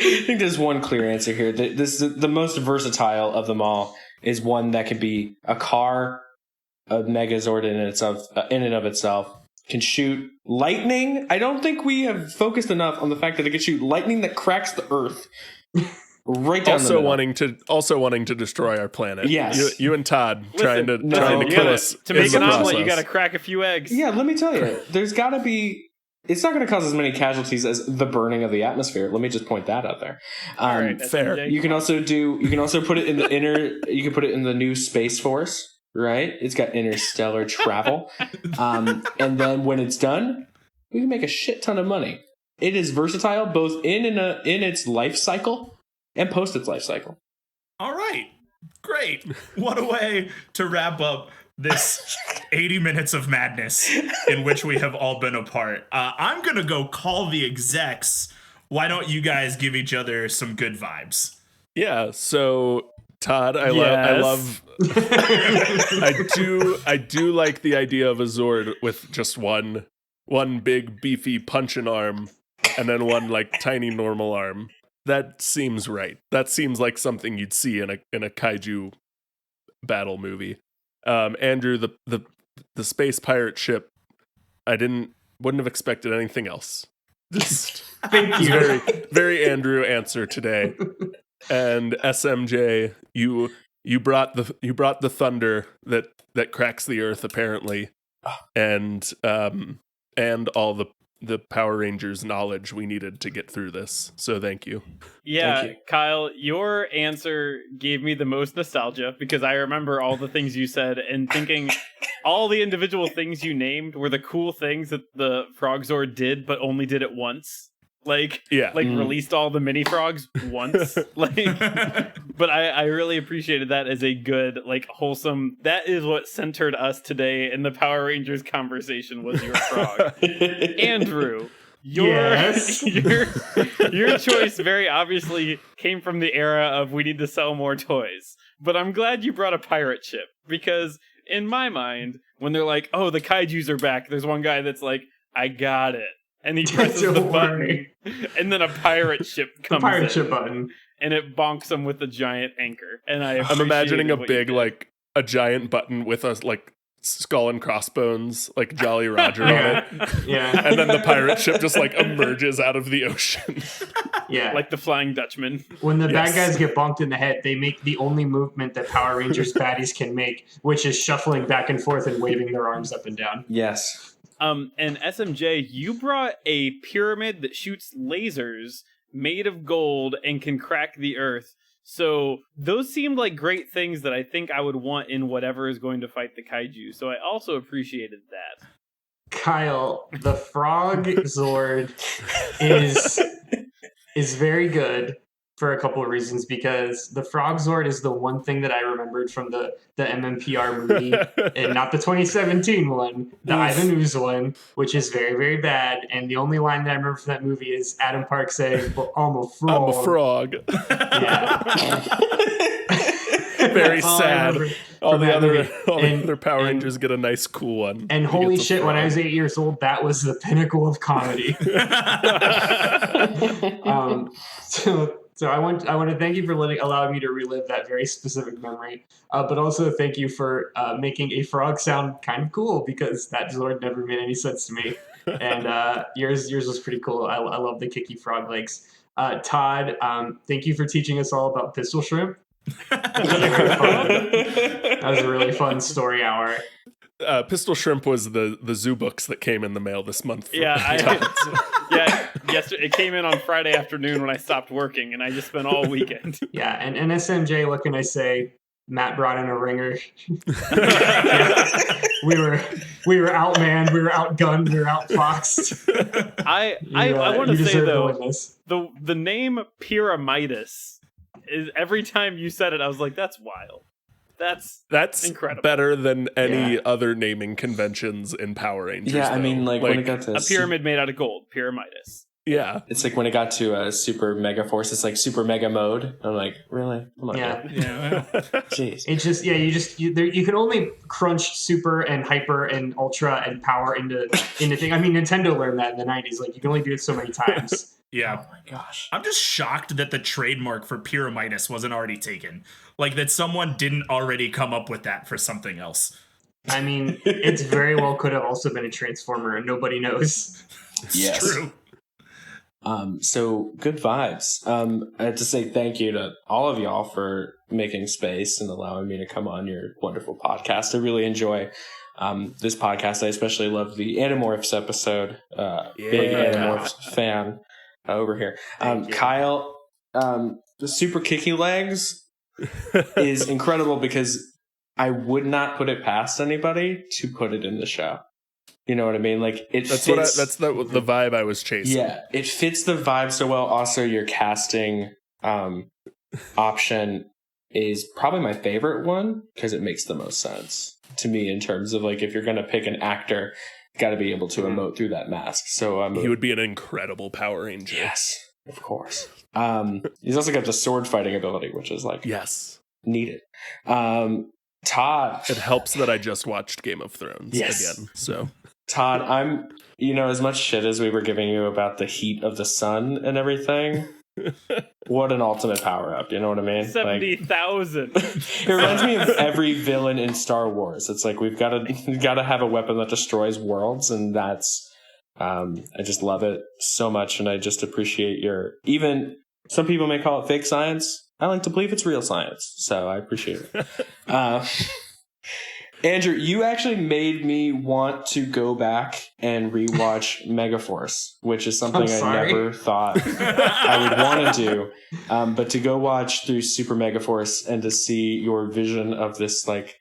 I think there's one clear answer here. The most versatile of them all is one that could be a car, a Megazord in and of itself, can shoot lightning. I don't think we have focused enough on the fact that it can shoot lightning that cracks the earth right down the middle. Also wanting to destroy our planet. Yes. You and Todd trying to Listen, kill us. To make an omelet, process. you got to crack a few eggs. Yeah, let me tell you, there's got to be. It's not going to cause as many casualties as the burning of the atmosphere. Let me just point that out there. All right, fair. SMJ. You can also put it in the inner. You can put it in the new Space Force, right? It's got interstellar travel, and then when it's done, we can make a shit ton of money. It is versatile both in its life cycle and post its life cycle. All right, great. What a way to wrap up this 80 minutes of madness in which we have all been a part. I'm going to go call the execs. Why don't you guys give each other some good vibes? Yeah, so Todd, I Yes. love I do like the idea of a Zord with just one big beefy punching arm and then one like tiny normal arm. That seems right. That seems like something you'd see in a kaiju battle movie. Andrew, the space pirate ship, wouldn't have expected anything else. Just Thank you. very, very Andrew answer today. And SMJ, you brought the thunder that cracks the earth apparently, and all the Power Rangers knowledge we needed to get through this. So thank you. Yeah, Thank you. Kyle, your answer gave me the most nostalgia because I remember all the things you said and thinking all the individual things you named were the cool things that the Frogzord did, but only did it once. Released all the mini frogs once. But I really appreciated that as a good, wholesome. That is what centered us today in the Power Rangers conversation was your frog. Andrew, Yes. your choice very obviously came from the era of we need to sell more toys. But I'm glad you brought a pirate ship because in my mind, when they're like, "Oh, the kaijus are back," there's one guy that's like, "I got it." And he presses the button, and then a pirate ship comes in, button. and it bonks him with a giant anchor. And I'm imagining a big a giant button with a skull and crossbones, like Jolly Roger on it. Yeah. And then the pirate ship just emerges out of the ocean. Yeah. like the Flying Dutchman. When the Yes. bad guys get bonked in the head, they make the only movement that Power Rangers baddies can make, which is shuffling back and forth and waving their arms up and down. Yes. And SMJ, you brought a pyramid that shoots lasers made of gold and can crack the earth. So those seemed like great things that I think I would want in whatever is going to fight the kaiju. So I also appreciated that. Kyle, the Frog Zord is very good. for a couple of reasons, because the Frog Zord is the one thing that I remembered from the MMPR movie, and not the 2017 one, the Ivan Ooze one, which is very, very bad. And the only line that I remember from that movie is Adam Park saying, "But I'm a frog." I'm a frog. Yeah. Very All I sad. remember All from the that movie. other Power Rangers get a nice cool one. And He holy gets a shit, when I frog. was 8 years old, that was the pinnacle of comedy. So I want to thank you for allowing me to relive that very specific memory, but also thank you for making a frog sound kind of cool, because that Zord never made any sense to me. And yours was pretty cool. I love the kicky frog legs. Todd, thank you for teaching us all about pistol shrimp. That was a really fun story hour. Pistol Shrimp was the zoo books that came in the mail this month. Yesterday it came in on Friday afternoon when I stopped working, and I just spent all weekend. Yeah, and SMJ, what can I say? Matt brought in a ringer. We were outmanned, we were outgunned, we were outfoxed. I want to say deserve though, to win this. the name Pyramidas is, every time you said it, I was like, that's wild. That's incredible. Better than any other naming conventions in Power Rangers. Yeah, I though. mean, like when it got to a pyramid made out of gold, Pyramidas. Yeah, it's like when it got to Super Megaforce, it's like Super Mega Mode. I'm like, really? Come on, Yeah. Jeez. It's just you can only crunch super and hyper and ultra and power into thing. I mean, Nintendo learned that in the 90s. Like, you can only do it so many times. Yeah. Oh my gosh. I'm just shocked that the trademark for Pyramidas wasn't already taken. Like, that someone didn't already come up with that for something else. I mean, it's very well could have also been a Transformer, and nobody knows. It's true. So good vibes. I have to say thank you to all of y'all for making space and allowing me to come on your wonderful podcast. I really enjoy this podcast. I especially love the Animorphs episode. Big Animorphs fan over here. Kyle, the super kicky legs is incredible, because I would not put it past anybody to put it in the show. You know what I mean? Like, that's fits, that's the vibe I was chasing. Yeah, it fits the vibe so well. Also, your casting option is probably my favorite one, because it makes the most sense to me in terms of, like, if you're going to pick an actor, you got to be able to emote through that mask. So he would be an incredible Power Ranger. Yes, of course. He's also got the sword fighting ability, which is like needed. Todd, it helps that I just watched Game of Thrones again. So Todd, I'm, as much shit as we were giving you about the heat of the sun and everything, what an ultimate power up. You know what I mean? 70,000. It reminds me of every villain in Star Wars. It's like, we've got to have a weapon that destroys worlds, and that's, I just love it so much, and I just appreciate even some people may call it fake science. I like to believe it's real science, so I appreciate it. Andrew, you actually made me want to go back and rewatch Megaforce, which is something I never thought I would want to do. But to go watch through Super Megaforce and to see your vision of this, like,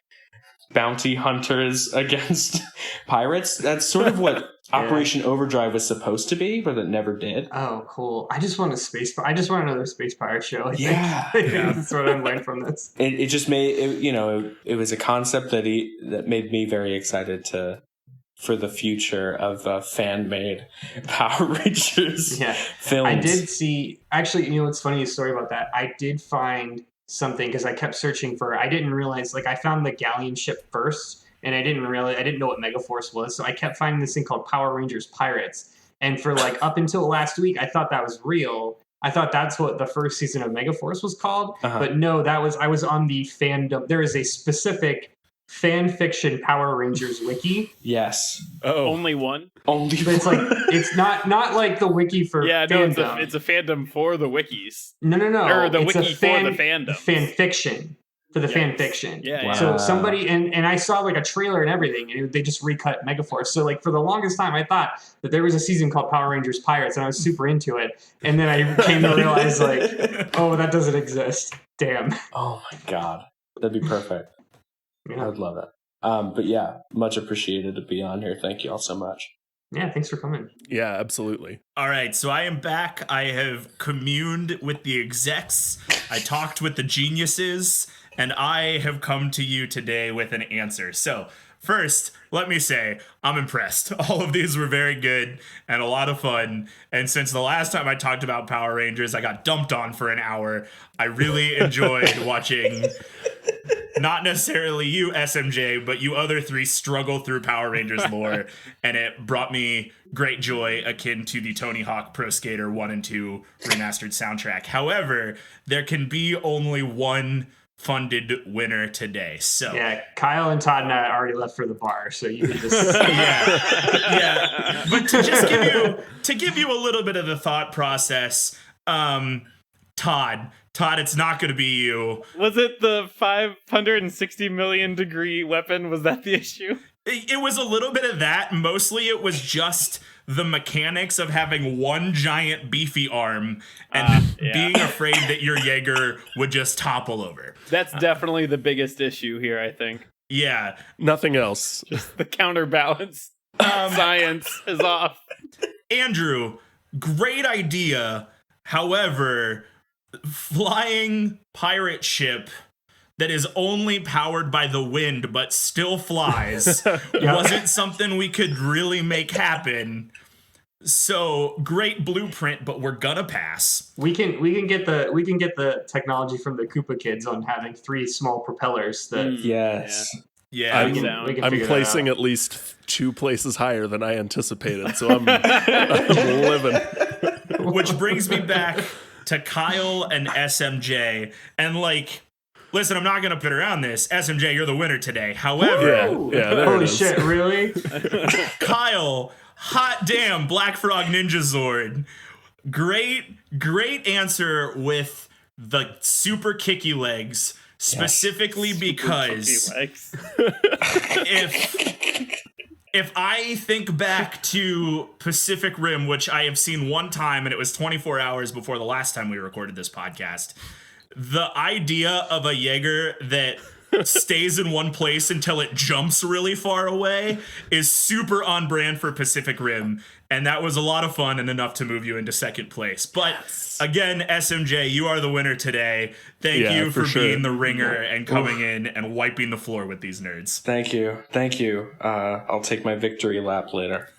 bounty hunters against pirates, that's sort of what Operation Overdrive was supposed to be, but it never did. Oh, cool. I just want another space pirate show. I think. Yeah. I think that's what I learned from this. It just made it, it was a concept that made me very excited for the future of fan-made Power Rangers films. I did see, actually, what's funny, a story about that. I did find something, because I kept searching I didn't realize, like, I found the Galleon ship first, and I didn't know what Megaforce was, so I kept finding this thing called Power Rangers Pirates, and for, like, up until last week, I thought that was real. I thought that's what the first season of Megaforce was called, but no, I was on the fandom. There is a specific fan fiction Power Rangers wiki. Yes. Only one? Only but it's like, it's not like the wiki for fandom. It's a fandom for the wikis. No. Or the it's wiki for the fandom. Fan fiction. For the fan fiction. Yeah. Wow. So somebody, and I saw, like, a trailer and everything, and they just recut Megaforce. So, like, for the longest time, I thought that there was a season called Power Rangers Pirates, and I was super into it. And then I came to realize, like, oh, that doesn't exist. Damn. Oh my God. That'd be perfect. Yeah. I would love it. But yeah, much appreciated to be on here. Thank you all so much. Yeah, thanks for coming. Yeah, absolutely. All right, so I am back. I have communed with the execs. I talked with the geniuses, and I have come to you today with an answer. So first, let me say, I'm impressed. All of these were very good and a lot of fun. And since the last time I talked about Power Rangers, I got dumped on for an hour. I really enjoyed watching not necessarily you, SMJ, but you other three struggle through Power Rangers lore. And it brought me great joy akin to the Tony Hawk Pro Skater 1 and 2 remastered soundtrack. However, there can be only one funded winner today. So yeah, Kyle and Todd and I already left for the bar, so you can just yeah. But to just give you a little bit of the thought process, Todd, it's not going to be you. Was it the 560 million degree weapon? Was that the issue? It was a little bit of that. Mostly it was just the mechanics of having one giant beefy arm and being afraid that your Jaeger would just topple over. That's definitely the biggest issue here, I think. Yeah. Nothing else. The counterbalance. Science is off. Andrew, great idea. However, flying pirate ship that is only powered by the wind but still flies wasn't something we could really make happen. So great blueprint, but we're gonna pass. we can get the technology from the Koopa kids on having 3 small propellers that Yes. Yeah, we can I'm figure that placing out. at least 2 places higher than I anticipated, so I'm living. which brings me back to Kyle and SMJ. And like, listen, I'm not gonna put around this. SMJ, you're the winner today. However, Yeah, there it Holy is. shit, really? Kyle, hot damn, Black Frog Ninja Zord. Great answer with the super kicky legs, specifically because Legs. if I think back to Pacific Rim, which I have seen one time, and it was 24 hours before the last time we recorded this podcast, the idea of a Jaeger that stays in one place until it jumps really far away is super on brand for Pacific Rim, and that was a lot of fun and enough to move you into second place. But again, SMJ, you are the winner today. Thank you for being the ringer and coming in and wiping the floor with these nerds. Thank you. I'll take my victory lap later.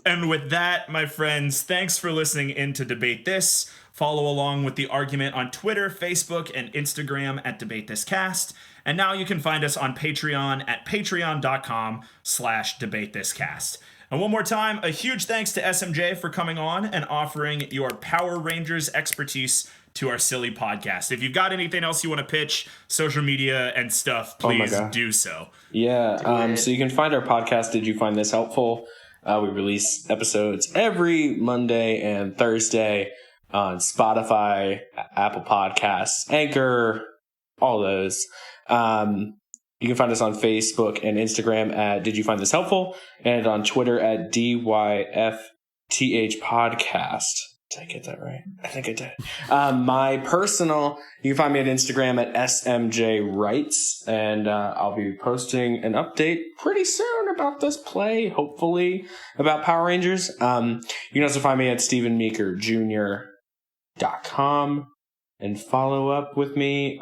And with that, my friends, thanks for listening in to Debate This. Follow along with the argument on Twitter, Facebook, and Instagram at Debate This Cast. And now you can find us on Patreon at patreon.com/debatethiscast. And one more time, a huge thanks to SMJ for coming on and offering your Power Rangers expertise to our silly podcast. If you've got anything else you want to pitch, social media and stuff, please do so. Yeah, so you can find our podcast, Did You Find This Helpful? We release episodes every Monday and Thursday on Spotify, Apple Podcasts, Anchor, all those. You can find us on Facebook and Instagram at Did You Find This Helpful? And on Twitter at DYFTH Podcast. Did I get that right? I think I did. My personal, you can find me at Instagram at SMJ Writes, and I'll be posting an update pretty soon about this play, hopefully, about Power Rangers. You can also find me at StephenMeekerJr.com and follow up with me.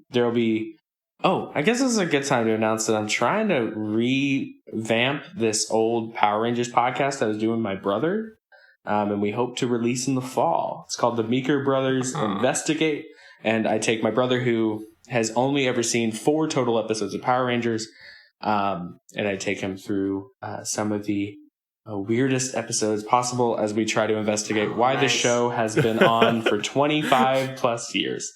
There'll be, I guess this is a good time to announce that I'm trying to revamp this old Power Rangers podcast I was doing with my brother. And we hope to release in the fall. It's called The Meeker Brothers Investigate. And I take my brother, who has only ever seen 4 total episodes of Power Rangers, and I take him through some of the weirdest episodes possible as we try to investigate why the show has been on for 25 plus years.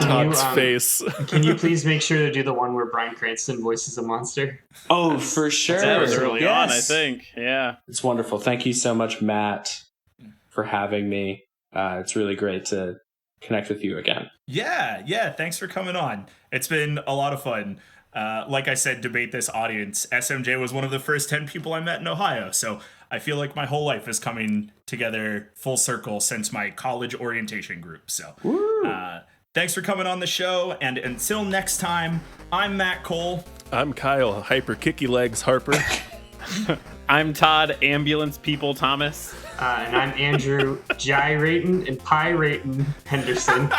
Todd's face. Can you please make sure to do the one where Bryan Cranston voices a monster? Oh, for sure. That was early on, I think. Yeah. It's wonderful. Thank you so much, Matt, for having me. It's really great to connect with you again. Yeah. Thanks for coming on. It's been a lot of fun. Like I said, Debate This audience, SMJ was one of the first 10 people I met in Ohio. So I feel like my whole life is coming together full circle since my college orientation group. So thanks for coming on the show. And until next time, I'm Matt Cole. I'm Kyle Hyper Kicky Legs Harper. I'm Todd Ambulance People Thomas. And I'm Andrew Gyrating and Pyrating Henderson.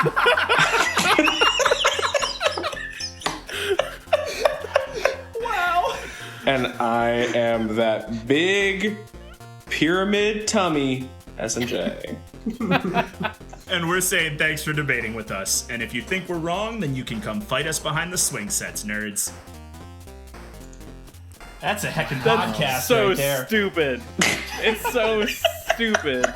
Wow. And I am that big pyramid tummy SMJ. And we're saying thanks for debating with us. And if you think we're wrong, then you can come fight us behind the swing sets, nerds. That's a heckin' podcast So right there. stupid. It's so stupid.